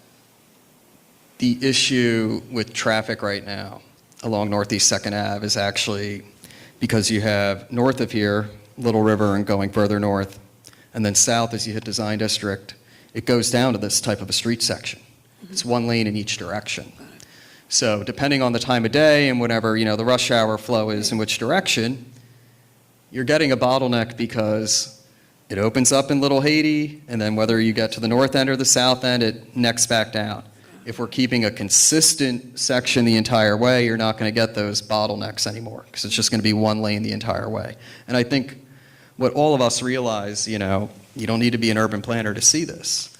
the issue with traffic right now along Northeast Second Ave is actually because you have north of here, Little River and going further north, and then south as you hit Design District, it goes down to this type of a street section. It's one lane in each direction. So depending on the time of day and whatever, the rush hour flow is in which direction, you're getting a bottleneck because it opens up in Little Haiti, and then whether you get to the north end or the south end, it necks back down. If we're keeping a consistent section the entire way, you're not going to get those bottlenecks anymore because it's just going to be one lane the entire way. And I think what all of us realize, you don't need to be an urban planner to see this.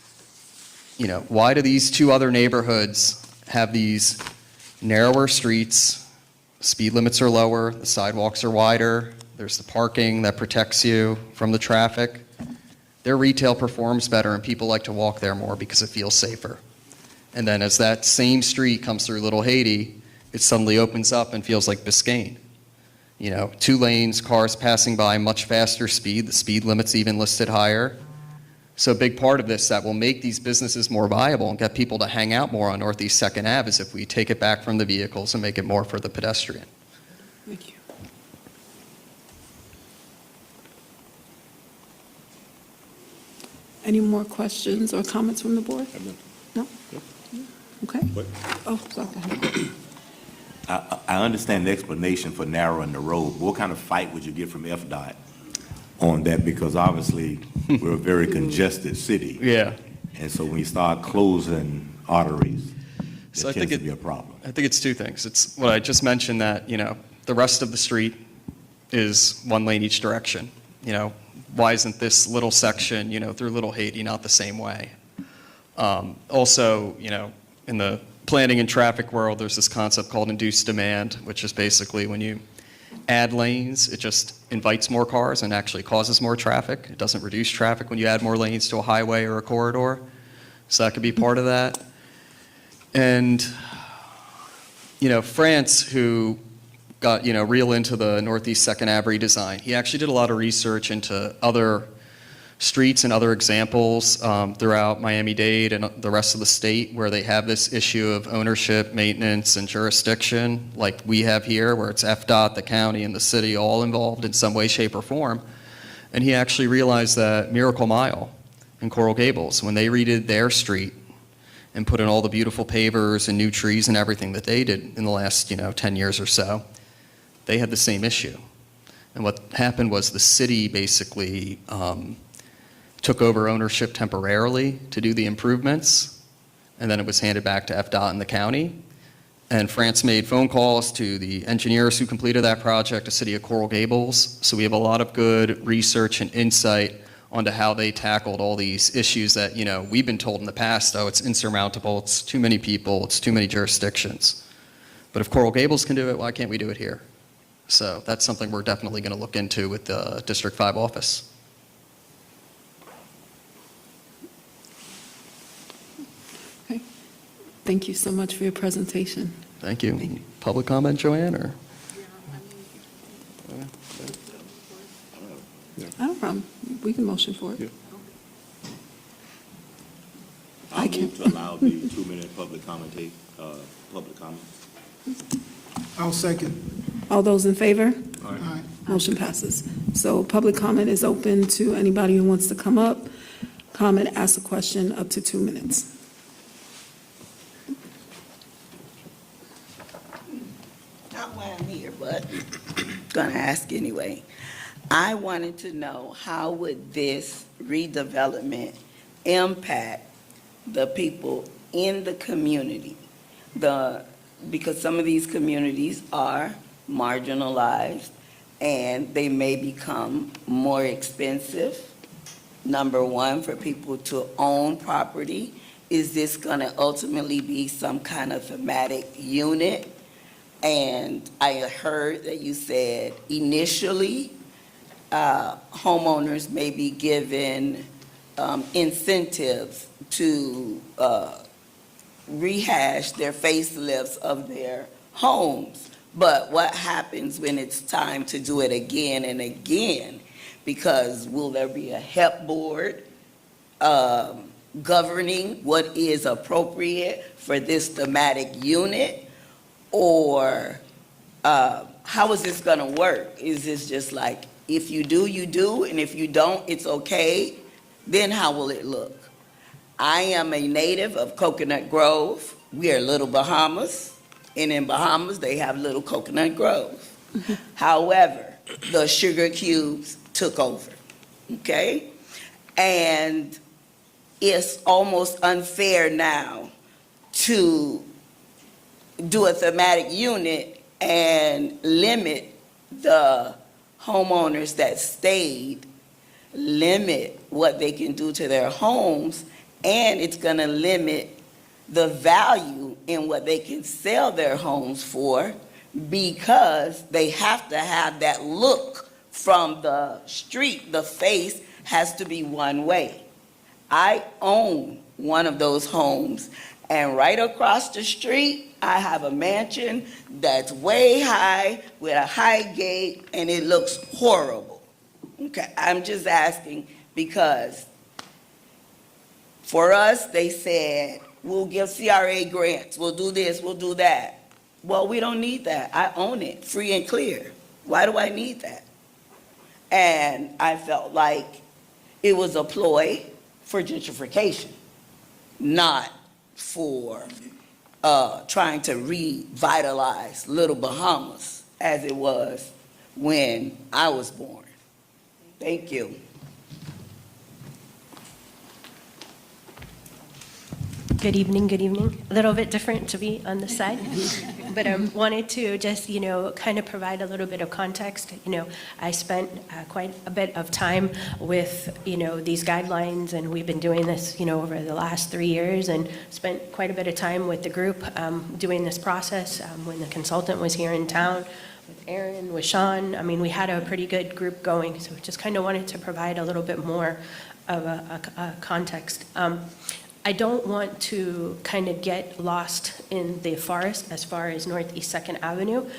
Why do these two other neighborhoods have these narrower streets, speed limits are lower, the sidewalks are wider, there's the parking that protects you from the traffic? Their retail performs better and people like to walk there more because it feels safer. And then as that same street comes through Little Haiti, it suddenly opens up and feels like Biscayne. 2 lanes, cars passing by much faster speed, the speed limit's even listed higher. So a big part of this that will make these businesses more viable and get people to hang out more on Northeast Second Ave is if we take it back from the vehicles and make it more for the pedestrian. Thank you. Any more questions or comments from the board? No? Okay. Oh, sorry. Go ahead. I understand the explanation for narrowing the road. What kind of fight would you get from FDOT on that? Because obviously, we're a very congested city. Yeah. And so when you start closing arteries, So that I think tends to be a problem. I think it's 2 things. It's what I just mentioned that, the rest of the street is one lane each direction. Why isn't this little section, through Little Haiti not the same way? Also, in the planning and traffic world, there's this concept called induced demand, which is basically when you add lanes, it just invites more cars and actually causes more traffic. It doesn't reduce traffic when you add more lanes to a highway or a corridor. So that could be part of that. And, France, who got, real into the Northeast Second Ave redesign, he actually did a lot of research into other streets and other examples throughout Miami-Dade and the rest of the state where they have this issue of ownership, maintenance, and jurisdiction like we have here, where it's FDOT, the county, and the city all involved in some way, shape, or form. And he actually realized that Miracle Mile in Coral Gables, when they redid their street and put in all the beautiful pavers and new trees and everything that they did in the last 10 years or so, they had the same issue. And what happened was the city basically took over ownership temporarily to do the improvements, and then it was handed back to FDOT and the county. And France made phone calls to the engineers who completed that project, the city of Coral Gables. So we have a lot of good research and insight onto how they tackled all these issues that, we've been told in the past, oh, it's insurmountable, it's too many people, it's too many jurisdictions. But if Coral Gables can do it, why can't we do it here? So that's something we're definitely going to look into with the District 5 office. Okay. Thank you so much for your presentation. Thank you. Public comment, Joanne, or? I don't problem. We can motion for it. I move to allow the 2-minute public comment. I'll second. All those in favor? All right. Motion passes. So public comment is open to anybody who wants to come up, comment, ask a question, up to 2 minutes. Not why I'm here, but gonna ask anyway. I wanted to know, how would this redevelopment impact the people in the community? Because some of these communities are marginalized and they may become more expensive. Number one, for people to own property. Is this gonna ultimately be some kind of thematic unit? And I heard that you said initially, homeowners may be given incentives to rehash their facelifts of their homes. But what happens when it's time to do it again and again? Because will there be a HEP board governing what is appropriate for this thematic unit? Or how is this gonna work? Is this just like, if you do, you do, and if you don't, it's okay? Then how will it look? I am a native of Coconut Grove. We are Little Bahamas, and in Bahamas, they have Little Coconut Grove. However, the sugar cubes took over, okay? And it's almost unfair now to do a thematic unit and limit the homeowners that stayed, limit what they can do to their homes, and it's gonna limit the value in what they can sell their homes for, because they have to have that look from the street. The face has to be one way. I own one of those homes, and right across the street, I have a mansion that's way high with a high gate, and it looks horrible. Okay, I'm just asking because for us, they said, we'll give CRA grants, we'll do this, we'll do that. Well, we don't need that. I own it, free and clear. Why do I need that? And I felt like it was a ploy for gentrification, not for trying to revitalize Little Bahamas as it was when I was born. Thank you. Good evening, good evening. A little bit different to be on the side, but wanted to just, kind of provide a little bit of context. I spent quite a bit of time with, these guidelines, and we've been doing this, over the last 3 years, and spent quite a bit of time with the group doing this process when the consultant was here in town, with Aaron, with Sean. I mean, we had a pretty good group going, so just kind of wanted to provide a little bit more of a context. I don't want to kind of get lost in the forest as far as Northeast 2nd Avenue.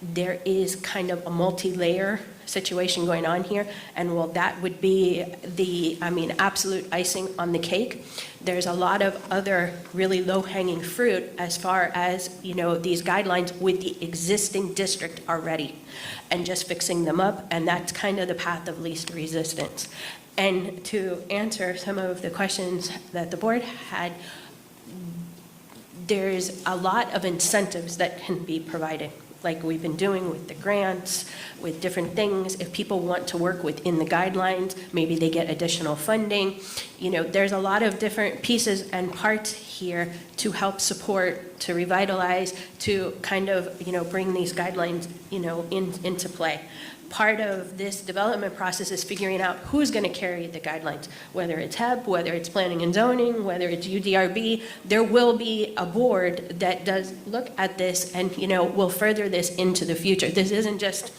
There is kind of a multi-layer situation going on here, and while that would be the, absolute icing on the cake, there's a lot of other really low-hanging fruit as far as, these guidelines with the existing district already, and just fixing them up, and that's kind of the path of least resistance. And to answer some of the questions that the board had, there's a lot of incentives that can be provided, like we've been doing with the grants, with different things. If people want to work within the guidelines, maybe they get additional funding. There's a lot of different pieces and parts here to help support, to revitalize, to kind of, bring these guidelines, into play. Part of this development process is figuring out who's going to carry the guidelines, whether it's HEB, whether it's planning and zoning, whether it's UDRB. There will be a board that does look at this and, will further this into the future. This isn't just,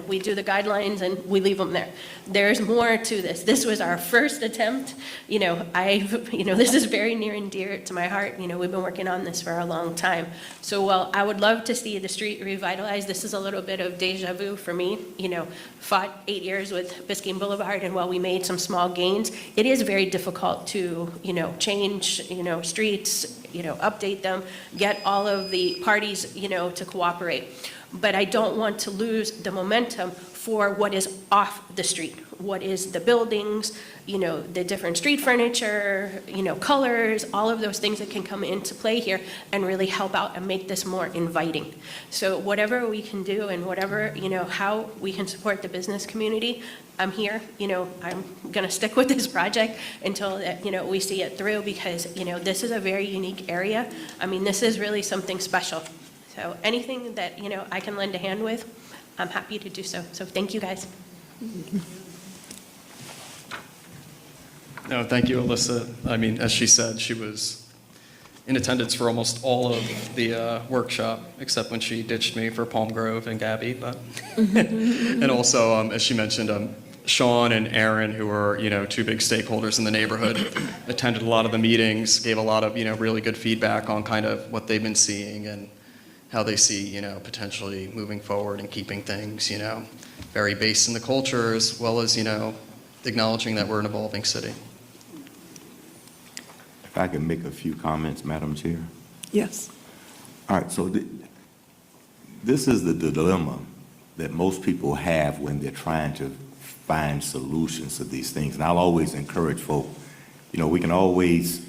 we do the guidelines and we leave them there. There's more to this. This was our first attempt. This is very near and dear to my heart. We've been working on this for a long time. So while I would love to see the street revitalized, this is a little bit of deja vu for me. Fought 8 years with Biscayne Boulevard, and while we made some small gains, it is very difficult to, change, streets, update them, get all of the parties, to cooperate. But I don't want to lose the momentum for what is off the street, what is the buildings, the different street furniture, colors, all of those things that can come into play here and really help out and make this more inviting. So whatever we can do and whatever, how we can support the business community, I'm here. I'm going to stick with this project until, we see it through, because, this is a very unique area. This is really something special. So anything that, I can lend a hand with, I'm happy to do so. So thank you, guys. No, thank you, Alyssa. As she said, she was in attendance for almost all of the workshop, except when she ditched me for Palm Grove and Gabby. But and also, as she mentioned, Sean and Aaron, who are two big stakeholders in the neighborhood, attended a lot of the meetings, gave a lot of really good feedback on kind of what they've been seeing and how they see potentially moving forward and keeping things very based in the culture, as well as acknowledging that we're an evolving city. I can make a few comments, Madam Chair. Yes. All right, so this is the dilemma that most people have when they're trying to find solutions to these things. And I'll always encourage folk, we can always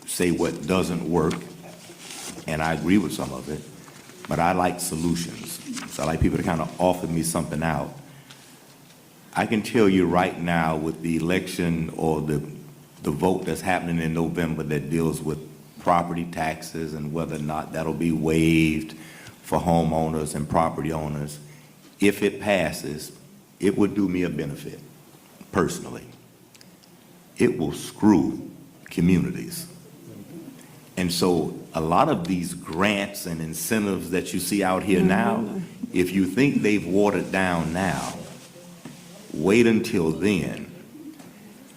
say what doesn't work, and I agree with some of it, but I like solutions. So I like people to kind of offer me something out. I can tell you right now with the election or the vote that's happening in November that deals with property taxes and whether or not that'll be waived for homeowners and property owners, if it passes, it would do me a benefit, personally. It will screw communities. And so a lot of these grants and incentives that you see out here now, if you think they've watered down now, wait until then.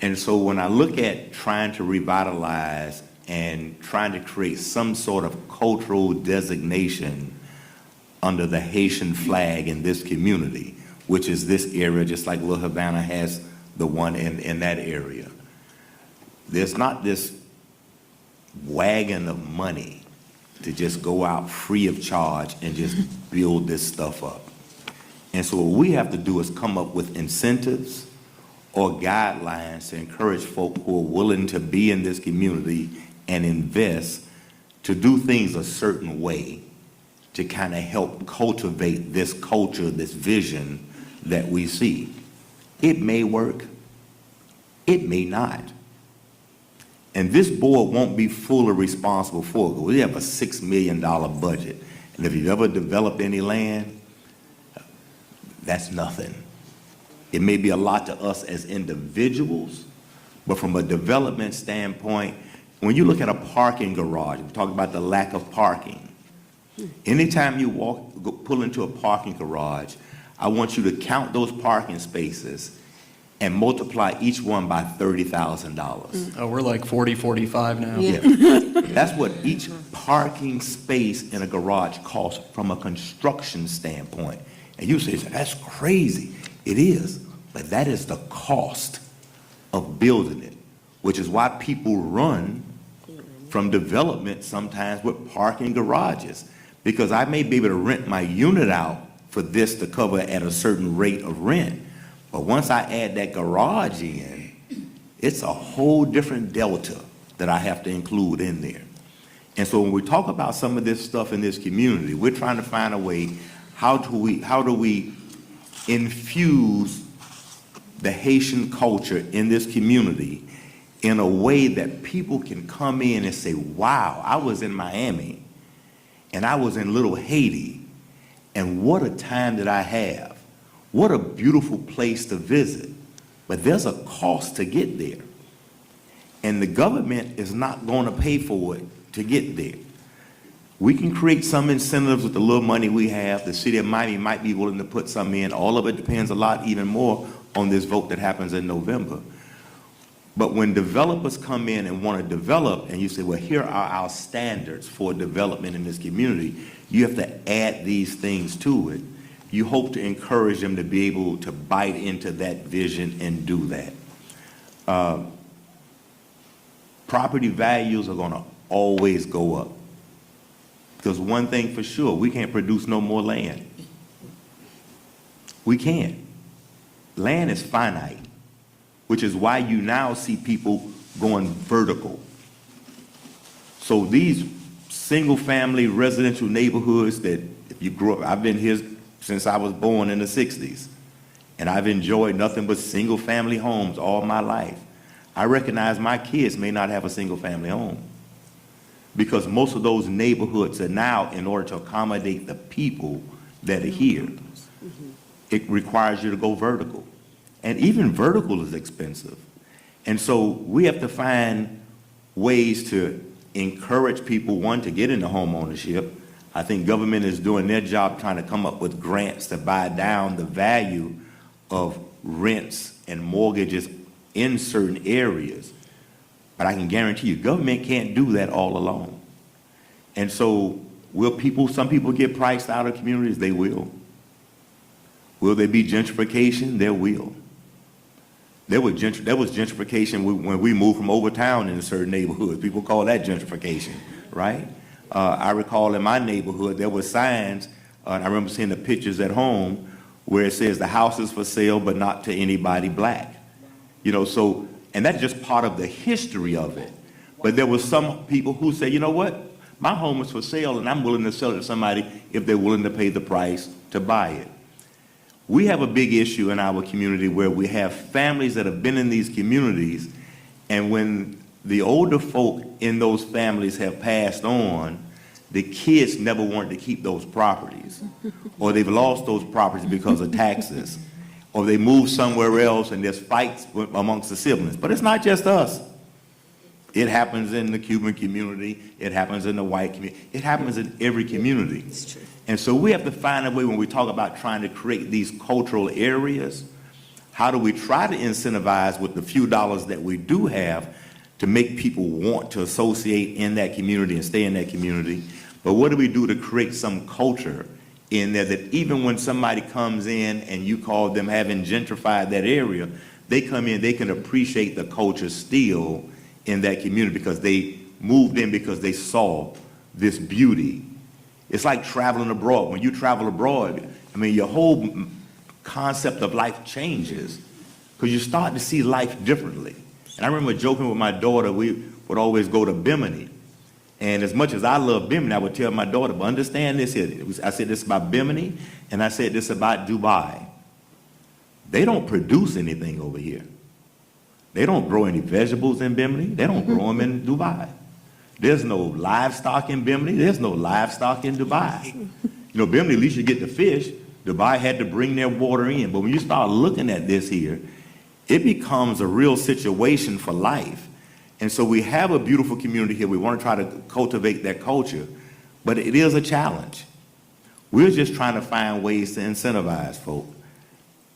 And so when I look at trying to revitalize and trying to create some sort of cultural designation under the Haitian flag in this community, which is this area, just like Little Havana has the one in that area, there's not this wagon of money to just go out free of charge and just build this stuff up. And so what we have to do is come up with incentives or guidelines to encourage folk who are willing to be in this community and invest to do things a certain way to kind of help cultivate this culture, this vision that we see. It may work, it may not. And this board won't be fully responsible for it. We have a $6 million budget. And if you've ever developed any land, that's nothing. It may be a lot to us as individuals, but from a development standpoint, when you look at a parking garage, we talk about the lack of parking. Anytime you pull into a parking garage, I want you to count those parking spaces and multiply each one by $30,000. Oh, we're like 40, 45 now. Yeah. That's what each parking space in a garage costs from a construction standpoint. And you say, that's crazy. It is, but that is the cost of building it, which is why people run from development sometimes with parking garages, because I may be able to rent my unit out for this to cover at a certain rate of rent. But once I add that garage in, it's a whole different delta that I have to include in there. And so when we talk about some of this stuff in this community, we're trying to find a way, how do we infuse the Haitian culture in this community in a way that people can come in and say, wow, I was in Miami and I was in Little Haiti, and what a time did I have. What a beautiful place to visit. But there's a cost to get there. And the government is not going to pay for it to get there. We can create some incentives with the little money we have. The city of Miami might be willing to put some in. All of it depends a lot, even more, on this vote that happens in November. But when developers come in and want to develop, and you say, well, here are our standards for development in this community, you have to add these things to it. You hope to encourage them to be able to bite into that vision and do that. Property values are going to always go up. Because one thing for sure, we can't produce no more land. We can't. Land is finite, which is why you now see people going vertical. So these single-family residential neighborhoods that if you grew up, I've been here since I was born in the 60s, and I've enjoyed nothing but single-family homes all my life. I recognize my kids may not have a single-family home because most of those neighborhoods are now, in order to accommodate the people that are here, it requires you to go vertical. And even vertical is expensive. And so we have to find ways to encourage people, one, to get into home ownership. I think government is doing their job trying to come up with grants to buy down the value of rents and mortgages in certain areas. But I can guarantee you, government can't do that all alone. And so some people get priced out of communities? They will. Will there be gentrification? There will. There was gentrification when we moved from over town in certain neighborhoods. People call that gentrification, right? I recall in my neighborhood, there were signs, and I remember seeing the pictures at home where it says the house is for sale, but not to anybody black. You know, so, and that's just part of the history of it. But there were some people who say, you know what? My home is for sale, and I'm willing to sell it to somebody if they're willing to pay the price to buy it. We have a big issue in our community where we have families that have been in these communities, and when the older folk in those families have passed on, the kids never wanted to keep those properties, or they've lost those properties because of taxes, or they moved somewhere else and there's fights amongst the siblings. But it's not just us. It happens in the Cuban community, it happens in the white community, it happens in every community. And so we have to find a way when we talk about trying to create these cultural areas, how do we try to incentivize with the few dollars that we do have to make people want to associate in that community and stay in that community? But what do we do to create some culture in there that even when somebody comes in and you call them having gentrified that area, they come in, they can appreciate the culture still in that community because they moved in because they saw this beauty. It's like traveling abroad. When you travel abroad, I mean, your whole concept of life changes because you start to see life differently. And I remember joking with my daughter, we would always go to Bimini. And as much as I love Bimini, I would tell my daughter, but understand this here. I said this about Bimini, and I said this about Dubai. They don't produce anything over here. They don't grow any vegetables in Bimini. They don't grow them in Dubai. There's no livestock in Bimini. There's no livestock in Dubai. You know, Bimini, at least you get the fish. Dubai had to bring their water in. But when you start looking at this here, it becomes a real situation for life. And so we have a beautiful community here. We want to try to cultivate that culture, but it is a challenge. We're just trying to find ways to incentivize folk.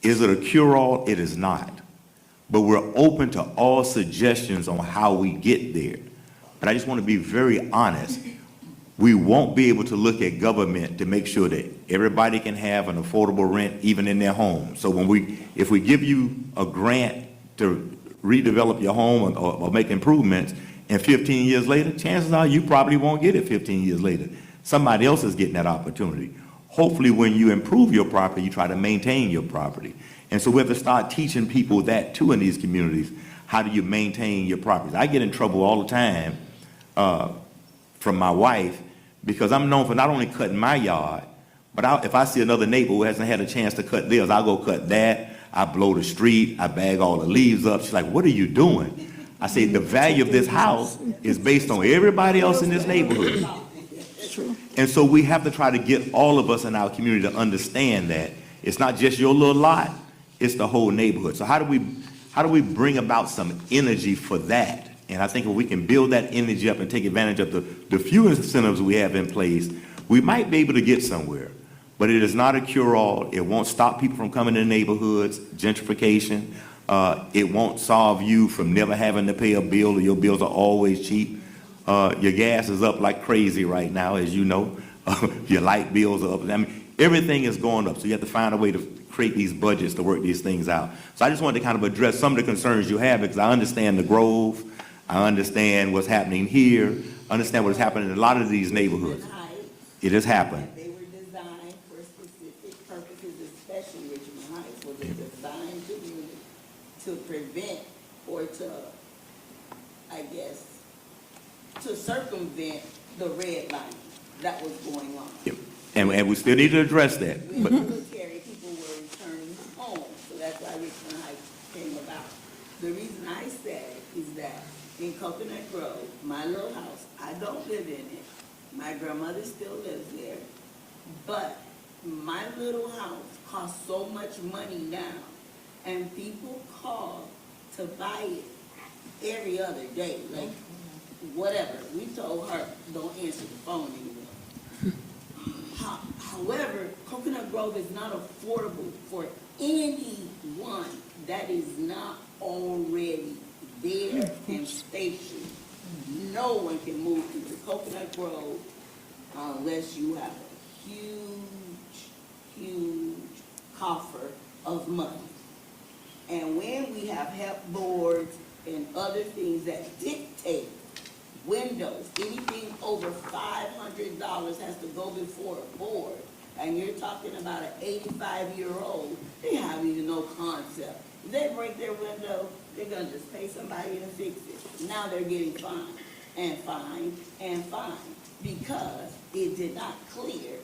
Is it a cure-all? It is not. But we're open to all suggestions on how we get there. But I just want to be very honest. We won't be able to look at government to make sure that everybody can have an affordable rent even in their home. So if we give you a grant to redevelop your home or make improvements, and 15 years later, chances are you probably won't get it 15 years later. Somebody else is getting that opportunity. Hopefully when you improve your property, you try to maintain your property. And so we have to start teaching people that too in these communities. How do you maintain your properties? I get in trouble all the time from my wife because I'm known for not only cutting my yard, but if I see another neighbor who hasn't had a chance to cut theirs, I'll go cut that. I blow the street, I bag all the leaves up. She's like, what are you doing? I say, the value of this house is based on everybody else in this neighborhood. And so we have to try to get all of us in our community to understand that it's not just your little lot, it's the whole neighborhood. So how do we bring about some energy for that? And I think if we can build that energy up and take advantage of the few incentives we have in place, we might be able to get somewhere. But it is not a cure-all. It won't stop people from coming to neighborhoods, gentrification. It won't solve you from never having to pay a bill, or your bills are always cheap. Your gas is up like crazy right now, as you know. Your light bills are up. I mean, everything is going up. So you have to find a way to create these budgets to work these things out. So I just wanted to kind of address some of the concerns you have because I understand the Grove. I understand what's happening here. I understand what's happening in a lot of these neighborhoods. It has happened. They were designed for specific purposes, especially Richmond Heights, was designed to prevent or to, I guess, to circumvent the red line that was going on. Yep. And we still need to address that. When But military people were returning home, so that's why Richmond Heights came about. The reason I said is that in Coconut Grove, my little house, I don't live in it. My grandmother still lives there, but my little house costs so much money now, and people call to buy it every other day, like whatever. We told her, don't answer the phone anymore. However, Coconut Grove is not affordable for anyone that is not already there and stationed. No one can move into Coconut Grove unless you have a huge, huge coffer of money. And when we have help boards and other things that dictate windows, anything over $500 has to go before a board. And you're talking about an 85-year-old, they have even no concept. If they break their window, they're gonna just pay somebody to fix it. Now they're getting fined and fined and fined because it did not clear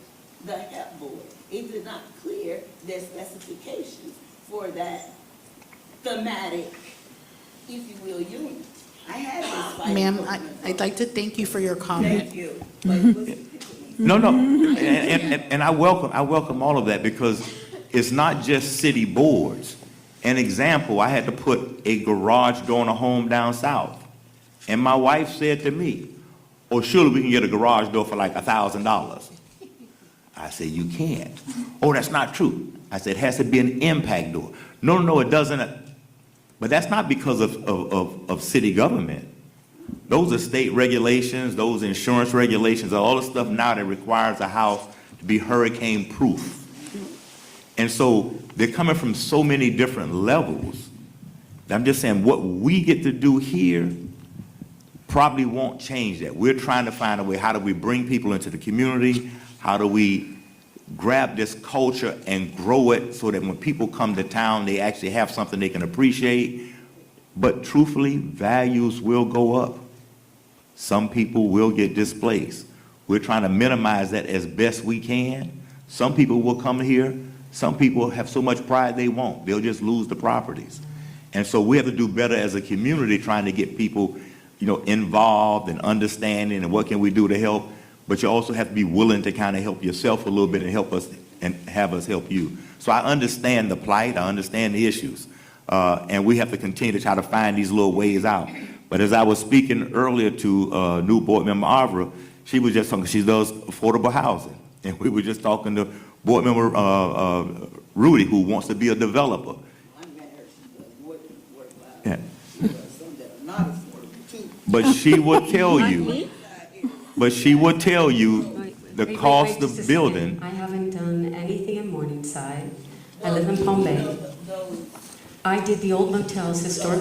the HEP board. It did not clear their specifications for that thematic, if you will, unit. I had this fight. Ma'am, I'd like to thank you for your comment. Thank you. But listen to me. No, and I welcome all of that because it's not just city boards. An example, I had to put a garage door in a home down south. And my wife said to me, oh, surely we can get a garage door for like $1,000. I said, you can't. Oh, that's not true. I said, it has to be an impact door. No, it doesn't. But that's not because of city government. Those are state regulations, those insurance regulations, all the stuff now that requires a house to be hurricane proof. And so they're coming from so many different levels. I'm just saying what we get to do here probably won't change that. We're trying to find a way, how do we bring people into the community? How do we grab this culture and grow it so that when people come to town, they actually have something they can appreciate? But truthfully, values will go up. Some people will get displaced. We're trying to minimize that as best we can. Some people will come here. Some people have so much pride they won't. They'll just lose the properties. And so we have to do better as a community trying to get people, involved and understanding and what can we do to help. But you also have to be willing to kind of help yourself a little bit and help us and have us help you. So I understand the plight. I understand the issues. And we have to continue to try to find these little ways out. But as I was speaking earlier to new board member Avra, she was just talking, she does affordable housing. And we were just talking to board member Rudy, who wants to be a developer. I'm married, she does more than affordable Yeah. housing. She does some that are not affordable too. But she would tell you, the Wait, cost just a of second. building. I haven't done anything in Morningside. I live in Palm Bay. I did the old motels, historic,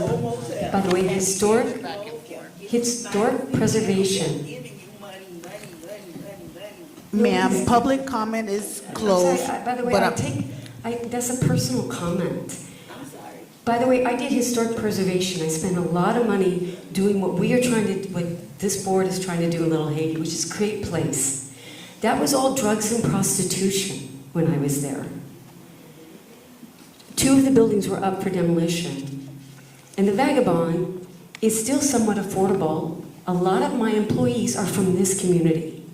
by the way, historic preservation. Giving you money. Ma'am, public comment is closed. By the way, but that's a personal comment. I'm sorry. By the way, I did historic preservation. I spent a lot of money doing what this board is trying to do in Little Haiti, which is create place. That was all drugs and prostitution when I was there. 2 of the buildings were up for demolition. And the Vagabond is still somewhat affordable. A lot of my employees are from this community.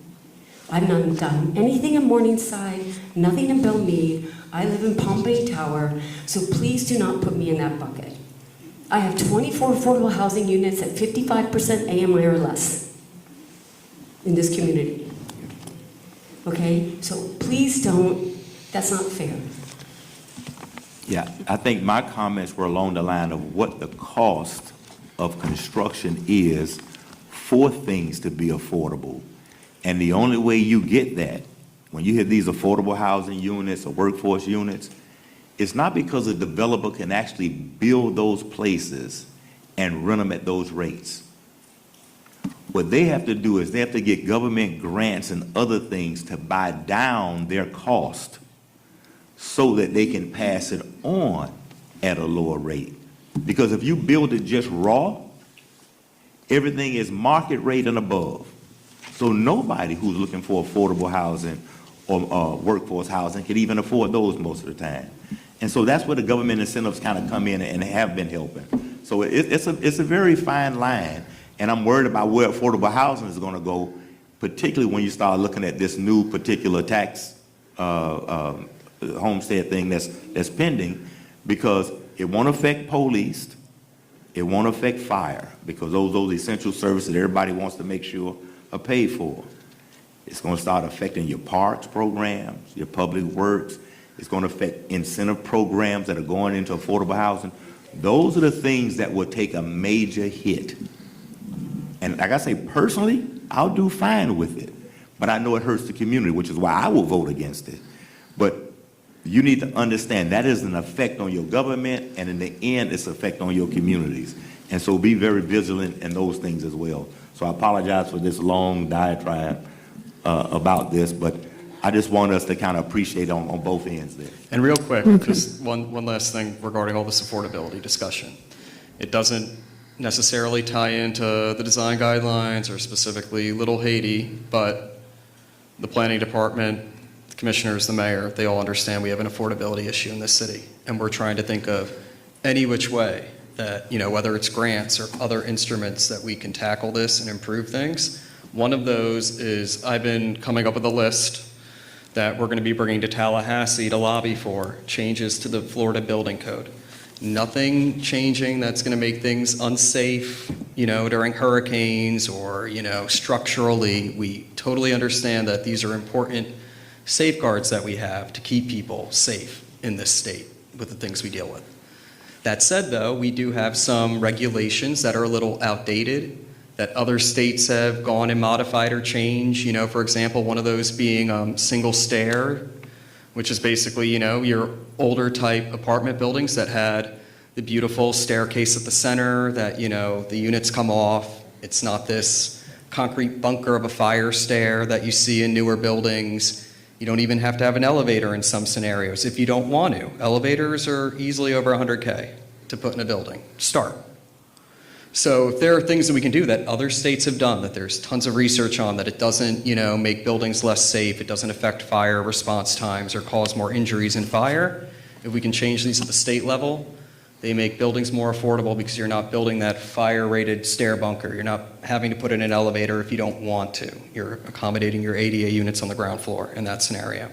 I've not done anything in Morningside, nothing in Belmead. I live in Palm Bay Tower, so please do not put me in that bucket. I have 24 affordable housing units at 55% AMI or less in this community. Okay, so please don't, that's not fair. Yeah, I think my comments were along the line of what the cost of construction is for things to be affordable. And the only way you get that, when you hit these affordable housing units or workforce units, it's not because a developer can actually build those places and rent them at those rates. What they have to do is they have to get government grants and other things to buy down their cost so that they can pass it on at a lower rate. Because if you build it just raw, everything is market rate and above. So nobody who's looking for affordable housing or workforce housing can even afford those most of the time. And so that's where the government incentives kind of come in and have been helping. So it's a very fine line. And I'm worried about where affordable housing is going to go, particularly when you start looking at this new particular tax homestead thing that's pending, because it won't affect police, it won't affect fire, because those essential services that everybody wants to make sure are paid for. It's going to start affecting your parks programs, your public works. It's going to affect incentive programs that are going into affordable housing. Those are the things that will take a major hit. And like I say, personally, I'll do fine with it. But I know it hurts the community, which is why I will vote against it. But you need to understand that is an effect on your government, and in the end, it's an effect on your communities. And so be very vigilant in those things as well. So I apologize for this long diatribe about this, but I just want us to kind of appreciate on both ends there. And real quick, just one last thing regarding all this affordability discussion. It doesn't necessarily tie into the design guidelines or specifically Little Haiti, but the planning department, the commissioners, the mayor, they all understand we have an affordability issue in this city. And we're trying to think of any which way that, whether it's grants or other instruments that we can tackle this and improve things. One of those is I've been coming up with a list that we're going to be bringing to Tallahassee to lobby for changes to the Florida building code. Nothing changing that's going to make things unsafe, during hurricanes or, structurally. We totally understand that these are important safeguards that we have to keep people safe in this state with the things we deal with. That said, though, we do have some regulations that are a little outdated that other states have gone and modified or changed. For example, one of those being single stair, which is basically, your older type apartment buildings that had the beautiful staircase at the center that, the units come off. It's not this concrete bunker of a fire stair that you see in newer buildings. You don't even have to have an elevator in some scenarios if you don't want to. Elevators are easily over $100K to put in a building. Start. So if there are things that we can do that other states have done, that there's tons of research on, that it doesn't, make buildings less safe, it doesn't affect fire response times or cause more injuries in fire, if we can change these at the state level, they make buildings more affordable because you're not building that fire-rated stair bunker. You're not having to put in an elevator if you don't want to. You're accommodating your ADA units on the ground floor in that scenario.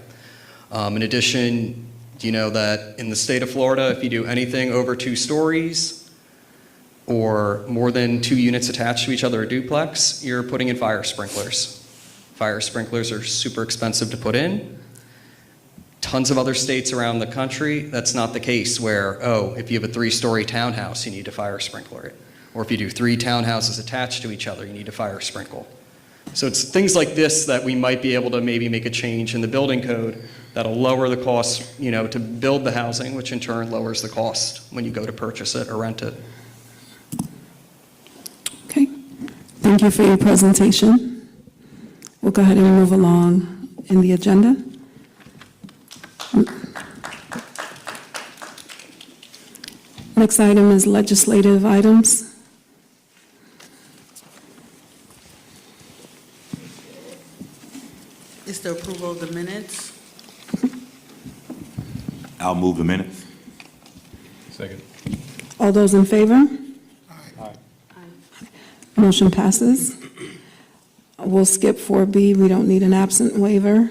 In addition, do you know that in the state of Florida, if you do anything over 2 stories, or more than 2 units attached to each other, a duplex, you're putting in fire sprinklers. Fire sprinklers are super expensive to put in. Tons of other states around the country, that's not the case where, if you have a 3-story townhouse, you need to fire sprinkler it. Or if you do 3 townhouses attached to each other, you need to fire sprinkle. So it's things like this that we might be able to maybe make a change in the building code that'll lower the cost, to build the housing, which in turn lowers the cost when you go to purchase it or rent it. Okay, thank you for your presentation. We'll go ahead and move along in the agenda. Next item is legislative items. Is the approval of the minutes? I'll move the minutes. Second. All those in favor? Motion passes. We'll skip 4B, we don't need an absent waiver.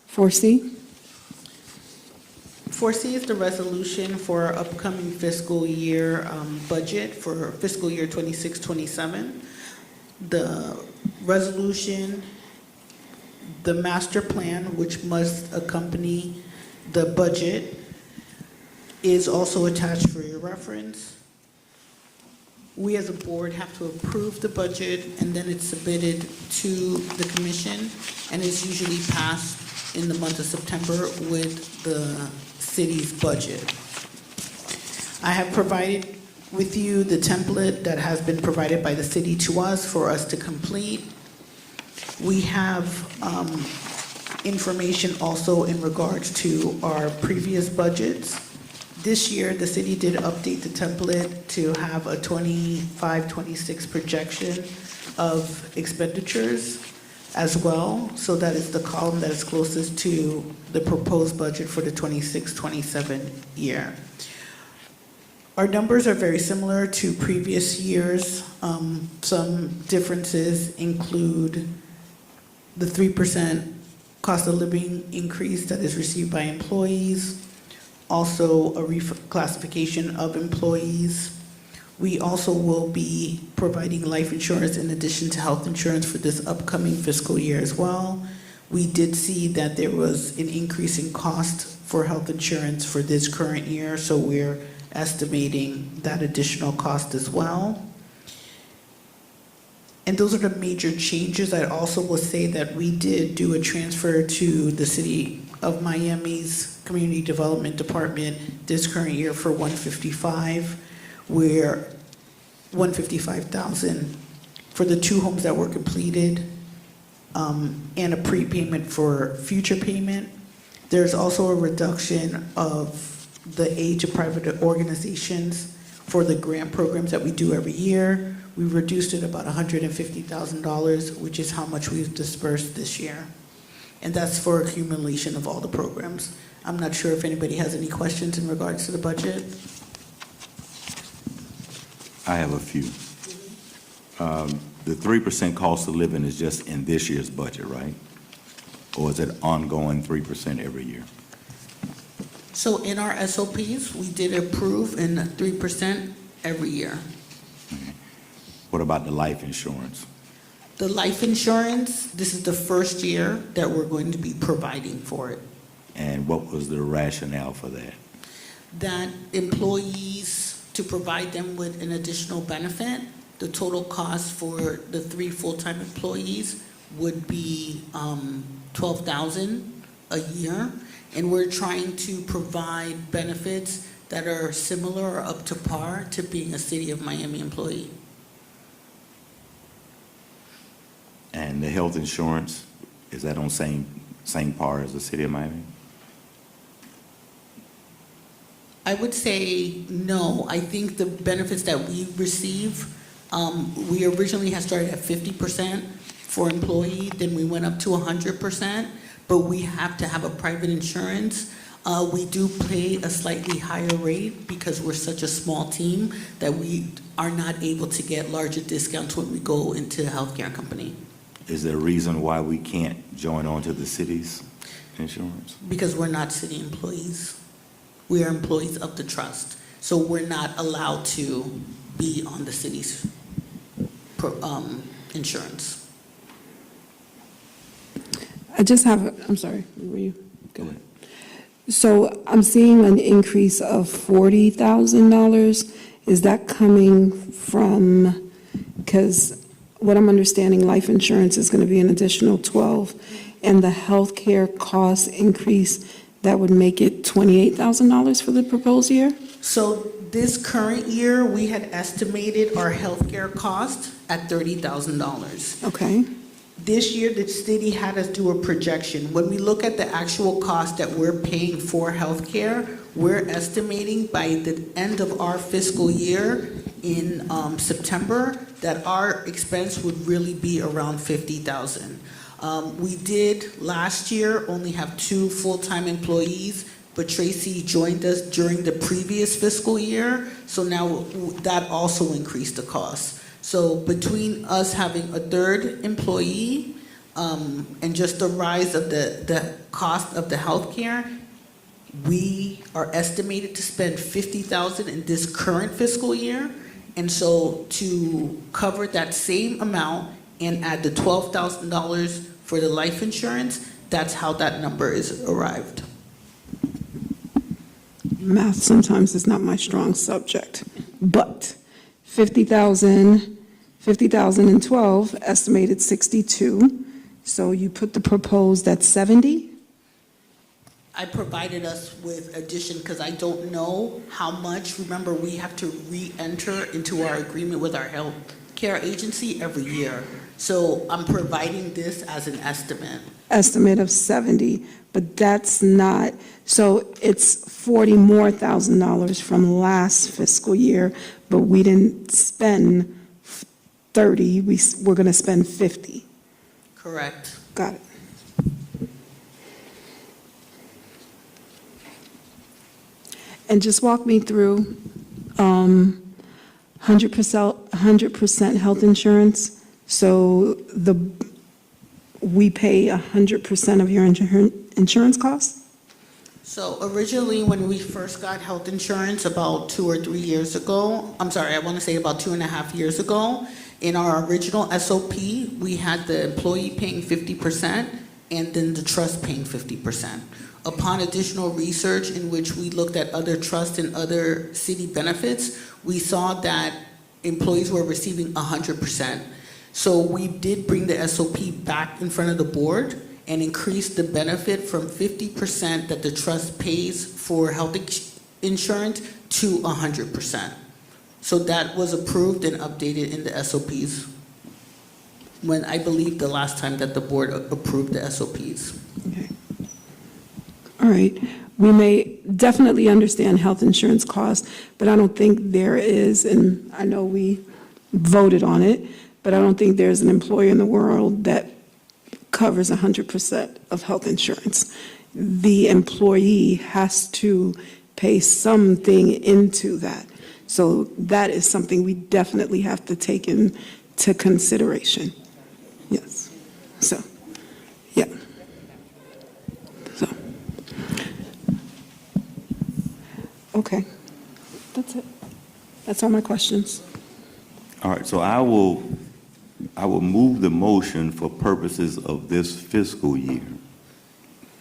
4C, 4C is the resolution for our upcoming fiscal year budget for fiscal year 26-27. The resolution, the master plan, which must accompany the budget, is also attached for your reference. We as a board have to approve the budget, and then it's submitted to the commission, and it's usually passed in the month of September with the city's budget. I have provided with you the template that has been provided by the city to us for us to complete. We have information also in regards to our previous budgets. This year, the city did update the template to have a 25-26 projection of expenditures as well. So that is the column that is closest to the proposed budget for the 26-27 year. Our numbers are very similar to previous years. Some differences include the 3% cost of living increase that is received by employees, also a reclassification of employees. We also will be providing life insurance in addition to health insurance for this upcoming fiscal year as well. We did see that there was an increase in cost for health insurance for this current year, so we're estimating that additional cost as well. And those are the major changes. I also will say that we did do a transfer to the city of Miami's Community Development Department this current year for 155, where 155,000 for the 2 homes that were completed, and a prepayment for future payment. There's also a reduction of the age of private organizations for the grant programs that we do every year. We reduced it about $150,000, which is how much we've dispersed this year. And that's for accumulation of all the programs. I'm not sure if anybody has any questions in regards to the budget. I have a few. The 3% cost of living is just in this year's budget, right? Or is it ongoing 3% every year? So in our SOPs, we did approve in 3% every year. What about the life insurance? The life insurance, this is the first year that we're going to be providing for it. And what was the rationale for that? That employees, to provide them with an additional benefit, the total cost for the 3 full-time employees would be $12,000 a year. And we're trying to provide benefits that are similar or up to par to being a City of Miami employee. And the health insurance, is that on same par as the City of Miami? I would say no. I think the benefits that we receive, we originally had started at 50% for employee, then we went up to 100%, but we have to have a private insurance. We do pay a slightly higher rate because we're such a small team that we are not able to get larger discounts when we go into a healthcare company. Is there a reason why we can't join on to the city's insurance? Because we're not city employees. We are employees of the trust. So we're not allowed to be on the city's insurance. I just have, I'm sorry, were you? Go ahead. So I'm seeing an increase of $40,000. Is that coming from, because what I'm understanding, life insurance is going to be an additional 12, and the healthcare cost increase, that would make it $28,000 for the proposed year? So this current year, we had estimated our healthcare cost at $30,000. Okay, This year, the city had us do a projection. When we look at the actual cost that we're paying for healthcare, we're estimating by the end of our fiscal year in September that our expense would really be around $50,000. We did last year only have 2 full-time employees, but Tracy joined us during the previous fiscal year, so now that also increased the cost. So between us having a 3rd employee and just the rise of the cost of the healthcare, we are estimated to spend $50,000 in this current fiscal year. And so to cover that same amount and add the $12,000 for the life insurance, that's how that number is arrived. math sometimes is not my strong subject, but 50,012, estimated 62, so you put the proposed at 70? I provided us with addition because I don't know how much. Remember, we have to re-enter into our agreement with our health care agency every year. So I'm providing this as an estimate. Estimate of 70, but that's not, so it's $40,000 more from last fiscal year, but we didn't spend 30, we're going to spend 50. Correct. Got it. And just walk me through 100% health insurance. So we pay 100% of your insurance costs? So originally, when we first got health insurance about 2 or 3 years ago, I'm sorry, I want to say about 2.5 years ago, in our original SOP, we had the employee paying 50% and then the trust paying 50%. Upon additional research in which we looked at other trusts and other city benefits, we saw that employees were receiving 100%. So we did bring the SOP back in front of the board, and increase the benefit from 50% that the trust pays for health insurance to 100%. So that was approved and updated in the SOPs when I believe the last time that the board approved the SOPs. Okay. All right. We may definitely understand health insurance costs, but I don't think there is, and I know we voted on it, but I don't think there's an employer in the world that covers 100% of health insurance. The employee has to pay something into that. So that is something we definitely have to take into consideration. Yes. So, yeah. So, okay. That's it. That's all my questions. All right, so I will move the motion for purposes of this fiscal year,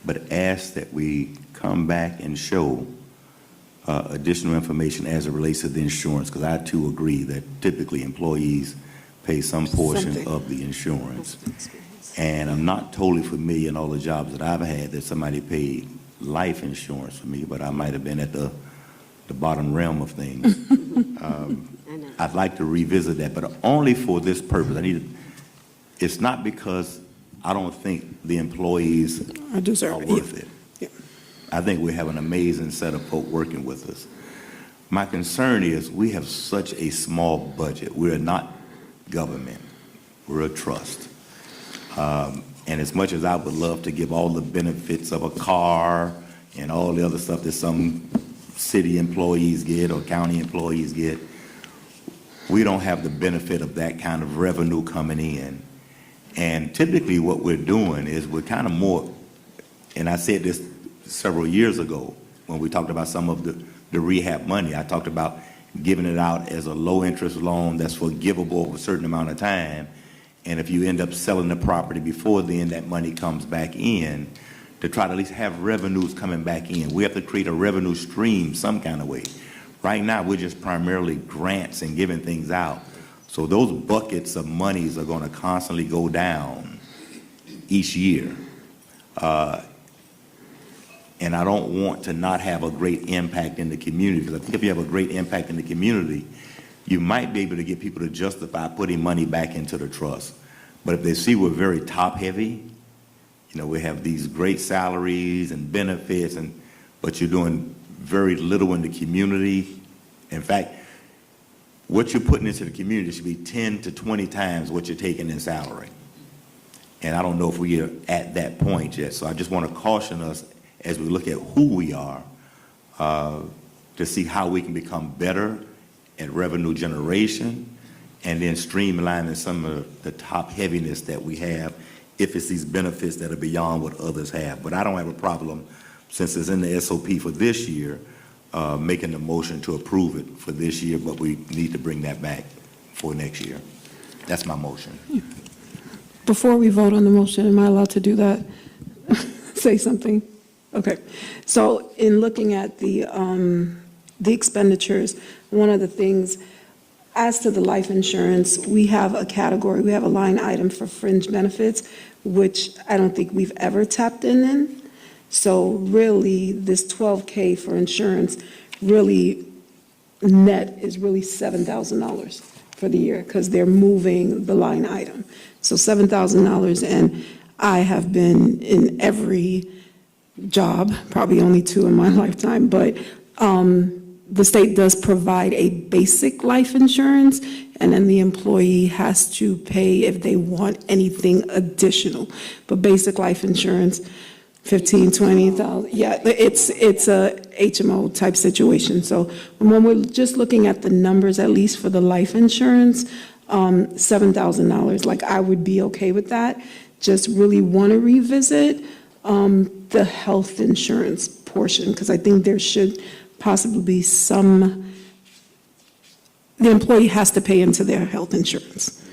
but ask that we come back and show additional information as it relates to the insurance, because I too agree that typically employees pay some portion Something. of the insurance. And I'm not totally familiar in all the jobs that I've had that somebody paid life insurance for me, but I might have been at the bottom realm of things. I'd like to revisit that, but only for this purpose. It's not because I don't think the employees I deserve are it. worth it. Yeah. I think we have an amazing set of folk working with us. My concern is we have such a small budget. We're not government. We're a trust. And as much as I would love to give all the benefits of a car and all the other stuff that some city employees get or county employees get, we don't have the benefit of that kind of revenue coming in. And typically what we're doing is we're kind of more, and I said this several years ago when we talked about some of the rehab money, I talked about giving it out as a low interest loan that's forgivable over a certain amount of time. And if you end up selling the property before then, that money comes back in to try to at least have revenues coming back in. We have to create a revenue stream some kind of way. Right now, we're just primarily grants and giving things out. So those buckets of monies are going to constantly go down each year. And I don't want to not have a great impact in the community, because I think if you have a great impact in the community, you might be able to get people to justify putting money back into the trust. But if they see we're very top-heavy, we have these great salaries and benefits, but you're doing very little in the community. In fact, what you're putting into the community should be 10 to 20 times what you're taking in salary. And I don't know if we are at that point yet. So I just want to caution us as we look at who we are to see how we can become better at revenue generation and then streamlining some of the top heaviness that we have if it's these benefits that are beyond what others have. But I don't have a problem, since it's in the SOP for this year, making the motion to approve it for this year, but we need to bring that back for next year. That's my motion. Before we vote on the motion, am I allowed to do that? Say something? Okay. So in looking at the expenditures, one of the things, as to the life insurance, we have a category, we have a line item for fringe benefits, which I don't think we've ever tapped in. So really, this $12K for insurance, really net is really $7,000 for the year, because they're moving the line item. So $7,000, and I have been in every job, probably only 2 in my lifetime, but the state does provide a basic life insurance, and then the employee has to pay if they want anything additional. But basic life insurance, 15, 20,000, yeah, it's a HMO type situation. So when we're just looking at the numbers, at least for the life insurance, $7,000, like I would be okay with that. Just really want to revisit the health insurance portion, because I think there should possibly be some, the employee has to pay into their health insurance.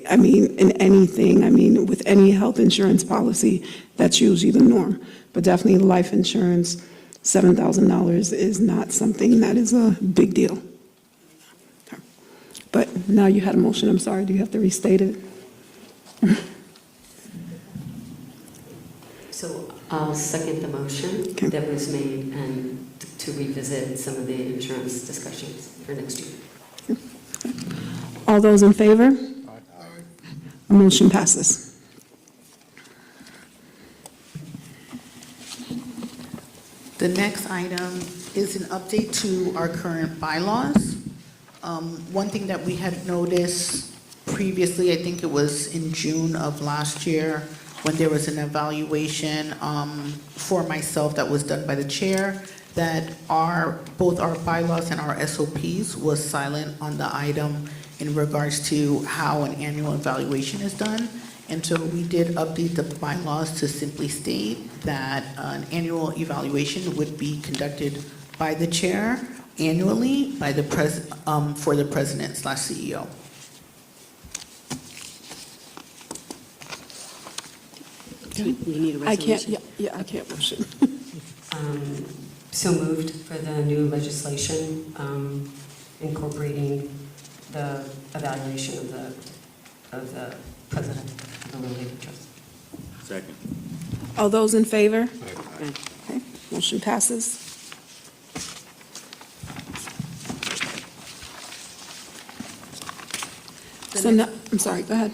I mean, in anything, with any health insurance policy, that's usually the norm. But definitely life insurance, $7,000 is not something that is a big deal. But now you had a motion, I'm sorry, do you have to restate it? So I'll second the motion Okay. that was made and to revisit some of the insurance discussions for next year. All those in favor? Motion passes. The next item is an update to our current bylaws. One thing that we had noticed previously, I think it was in June of last year, when there was an evaluation for myself that was done by the chair, that both our bylaws and our SOPs was silent on the item in regards to how an annual evaluation is done. And so we did update the bylaws to simply state that an annual evaluation would be conducted by the chair annually by the for the president/CEO. You need a I can't, resolution? yeah, I can't motion. So moved for the new legislation incorporating the evaluation of the president of the Little League Trust. Second. All those in favor? Okay, motion passes. So now, I'm sorry, go ahead.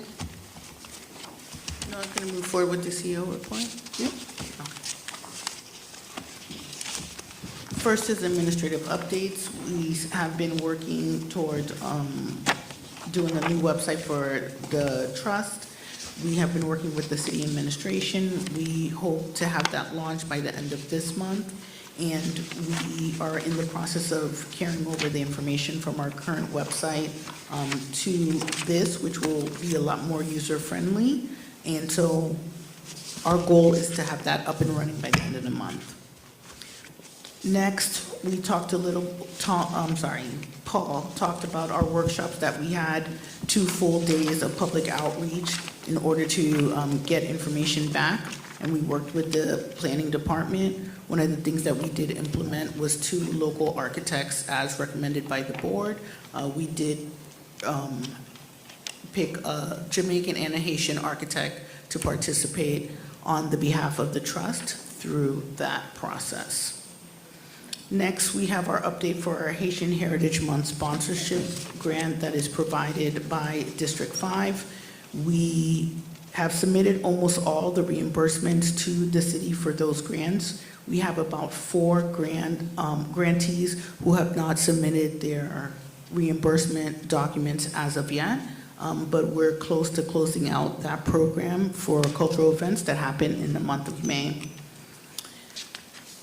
No, I'm going to move forward with the CEO report. Yep. First is administrative updates. We have been working toward doing a new website for the trust. We have been working with the city administration. We hope to have that launched by the end of this month. And we are in the process of carrying over the information from our current website to this, which will be a lot more user-friendly. And so our goal is to have that up and running by the end of the month. Next, we talked Paul talked about our workshops that we had, 2 full days of public outreach in order to get information back, and we worked with the planning department. One of the things that we did implement was 2 local architects as recommended by the board. We did pick a Jamaican and a Haitian architect to participate on the behalf of the trust through that process. Next, we have our update for our Haitian Heritage Month sponsorship grant that is provided by District 5. We have submitted almost all the reimbursements to the city for those grants. We have about 4 grantees who have not submitted their reimbursement documents as of yet, but we're close to closing out that program for cultural events that happen in the month of May.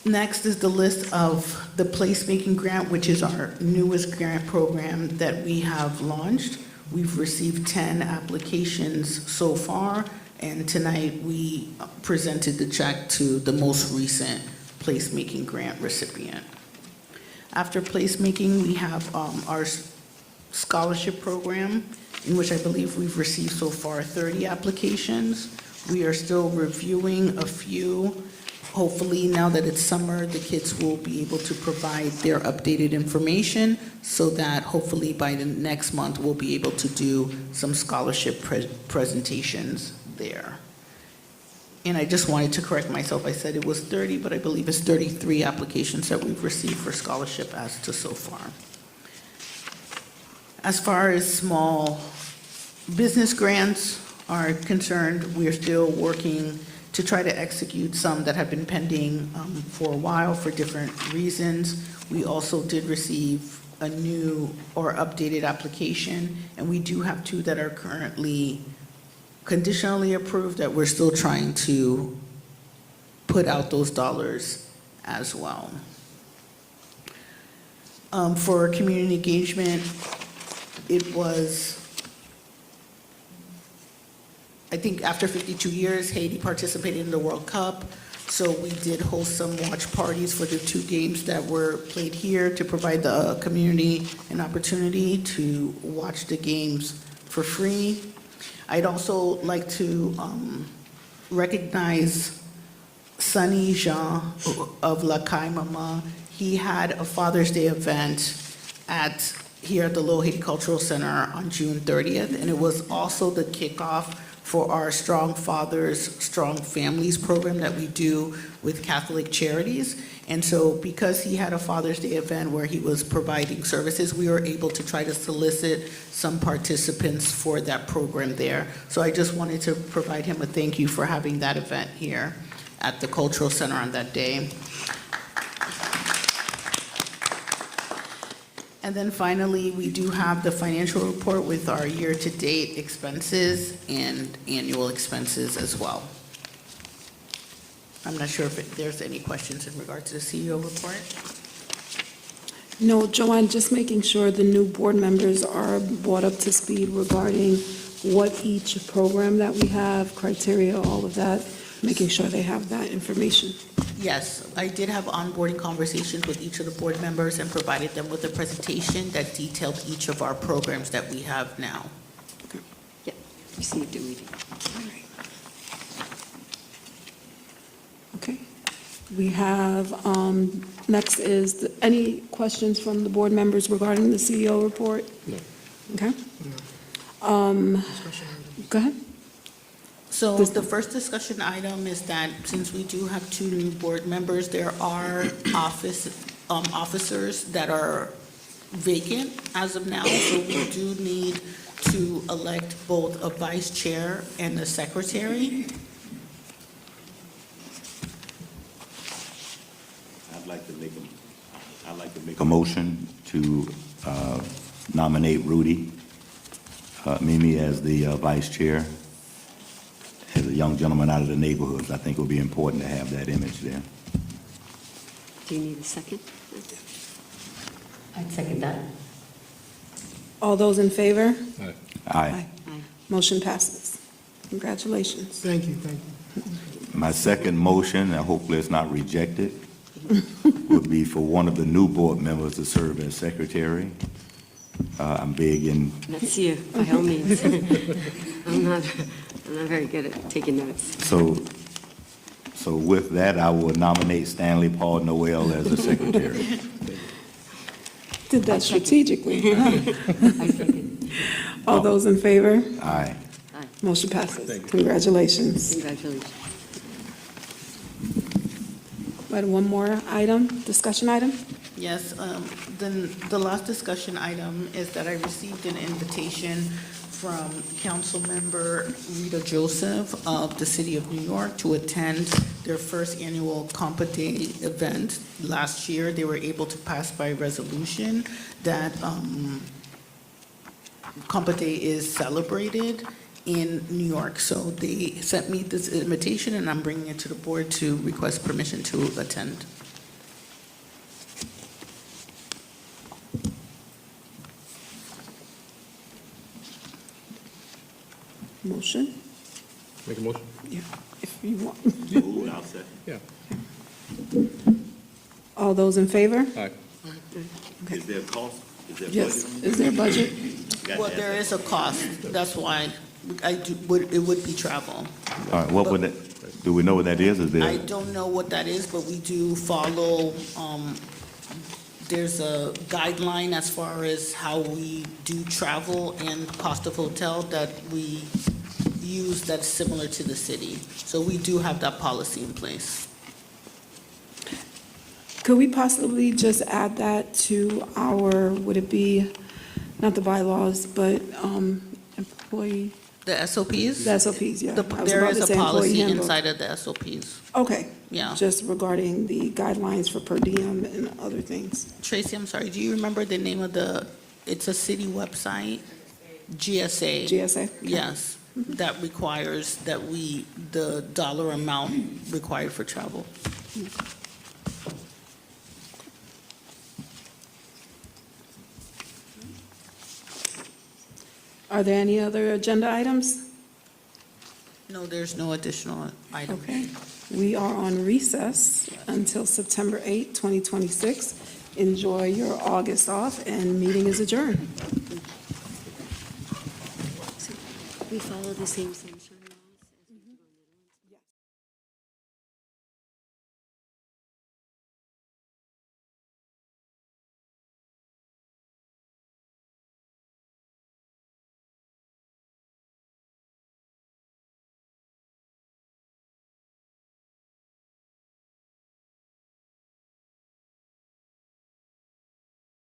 Next is the list of the placemaking grant, which is our newest grant program that we have launched. We've received 10 applications so far, and tonight we presented the check to the most recent placemaking grant recipient. After placemaking, we have our scholarship program, in which I believe we've received so far 30 applications. We are still reviewing a few. Hopefully, now that it's summer, the kids will be able to provide their updated information so that hopefully by the next month, we'll be able to do some scholarship presentations there. And I just wanted to correct myself. I said it was 30, but I believe it's 33 applications that we've received for scholarship as to so far. As far as small business grants are concerned, we are still working to try to execute some that have been pending for a while for different reasons. We also did receive a new or updated application, and we do have 2 that are currently conditionally approved that we're still trying to put out those dollars as well. For community engagement, it was, I think after 52 years, Haiti participated in the World Cup, so we did host some watch parties for the 2 games that were played here to provide the community an opportunity to watch the games for free. I'd also like to recognize Sunny Jean of La Caille Mama. He had a Father's Day event at here at the Little Haiti Cultural Center on June 30th, and it was also the kickoff for our Strong Fathers, Strong Families program that we do with Catholic Charities. And so because he had a Father's Day event where he was providing services, we were able to try to solicit some participants for that program there. So I just wanted to provide him a thank you for having that event here at the Cultural Center on that day. And then finally, we do have the financial report with our year-to-date expenses and annual expenses as well. I'm not sure if there's any questions in regard to the CEO report. No, Joanne, just making sure the new board members are brought up to speed regarding what each program that we have, criteria, all of that, making sure they have that information. Yes, I did have onboarding conversations with each of the board members and provided them with a presentation that detailed each of our programs that we have now. Yeah, received and reviewed. Okay. We have, next is, any questions from the board members regarding the CEO report? No. Okay. Go ahead. So the first discussion item is that since we do have two new board members, there are officers that are vacant as of now. So we do need to elect both a vice chair and a secretary. I'd like to make a motion to nominate Rudy Mimi as the vice chair, as a young gentleman out of the neighborhoods. I think it would be important to have that image there. Do you need a second? I'd second that. All those in favor? Aye. Aye. Motion passes. Congratulations. Thank you, thank you. My second motion, and hopefully it's not rejected, would be for one of the new board members to serve as secretary. I'm big in, That's you, by all means. I'm not very good at taking notes. so with that, I will nominate Stanley Paul Noel as the secretary. Did that strategically. I second. All those in favor? Aye. Aye. Motion passes. Congratulations. Congratulations. Right, one more item, discussion item? Yes, then the last discussion item is that I received an invitation from Councilmember Rita Joseph of the City of New York to attend their first annual Compa Day event. Last year, they were able to pass by resolution that Compa Day is celebrated in New York. So they sent me this invitation, and I'm bringing it to the board to request permission to attend. Motion? Make a motion? Yeah, if you want. Yeah. All those in favor? Aye. Is there a cost? Is there Yes. Is there a budget? Well, there is a cost. That's why it would be travel. All right, what would that, do we know what that is? Is I there, don't know what that is, but we do follow, there's a guideline as far as how we do travel and cost of hotel that we use that's similar to the city. So we do have that policy in place. Could we possibly just add that to our, would it be, not the bylaws, but employee, The SOPs? the SOPs, yeah. I was There about is to a say employee policy handbook. inside of the SOPs. Okay. Yeah. Just regarding the guidelines for per diem and other things. Tracy, I'm sorry, do you remember the name of it's a city website? GSA. GSA? Okay. Yes, that requires that the dollar amount required for travel. Are there any other agenda items? No, there's no additional item. Okay. We are on recess until September 8, 2026. Enjoy your August off, and meeting is adjourned. We follow the same.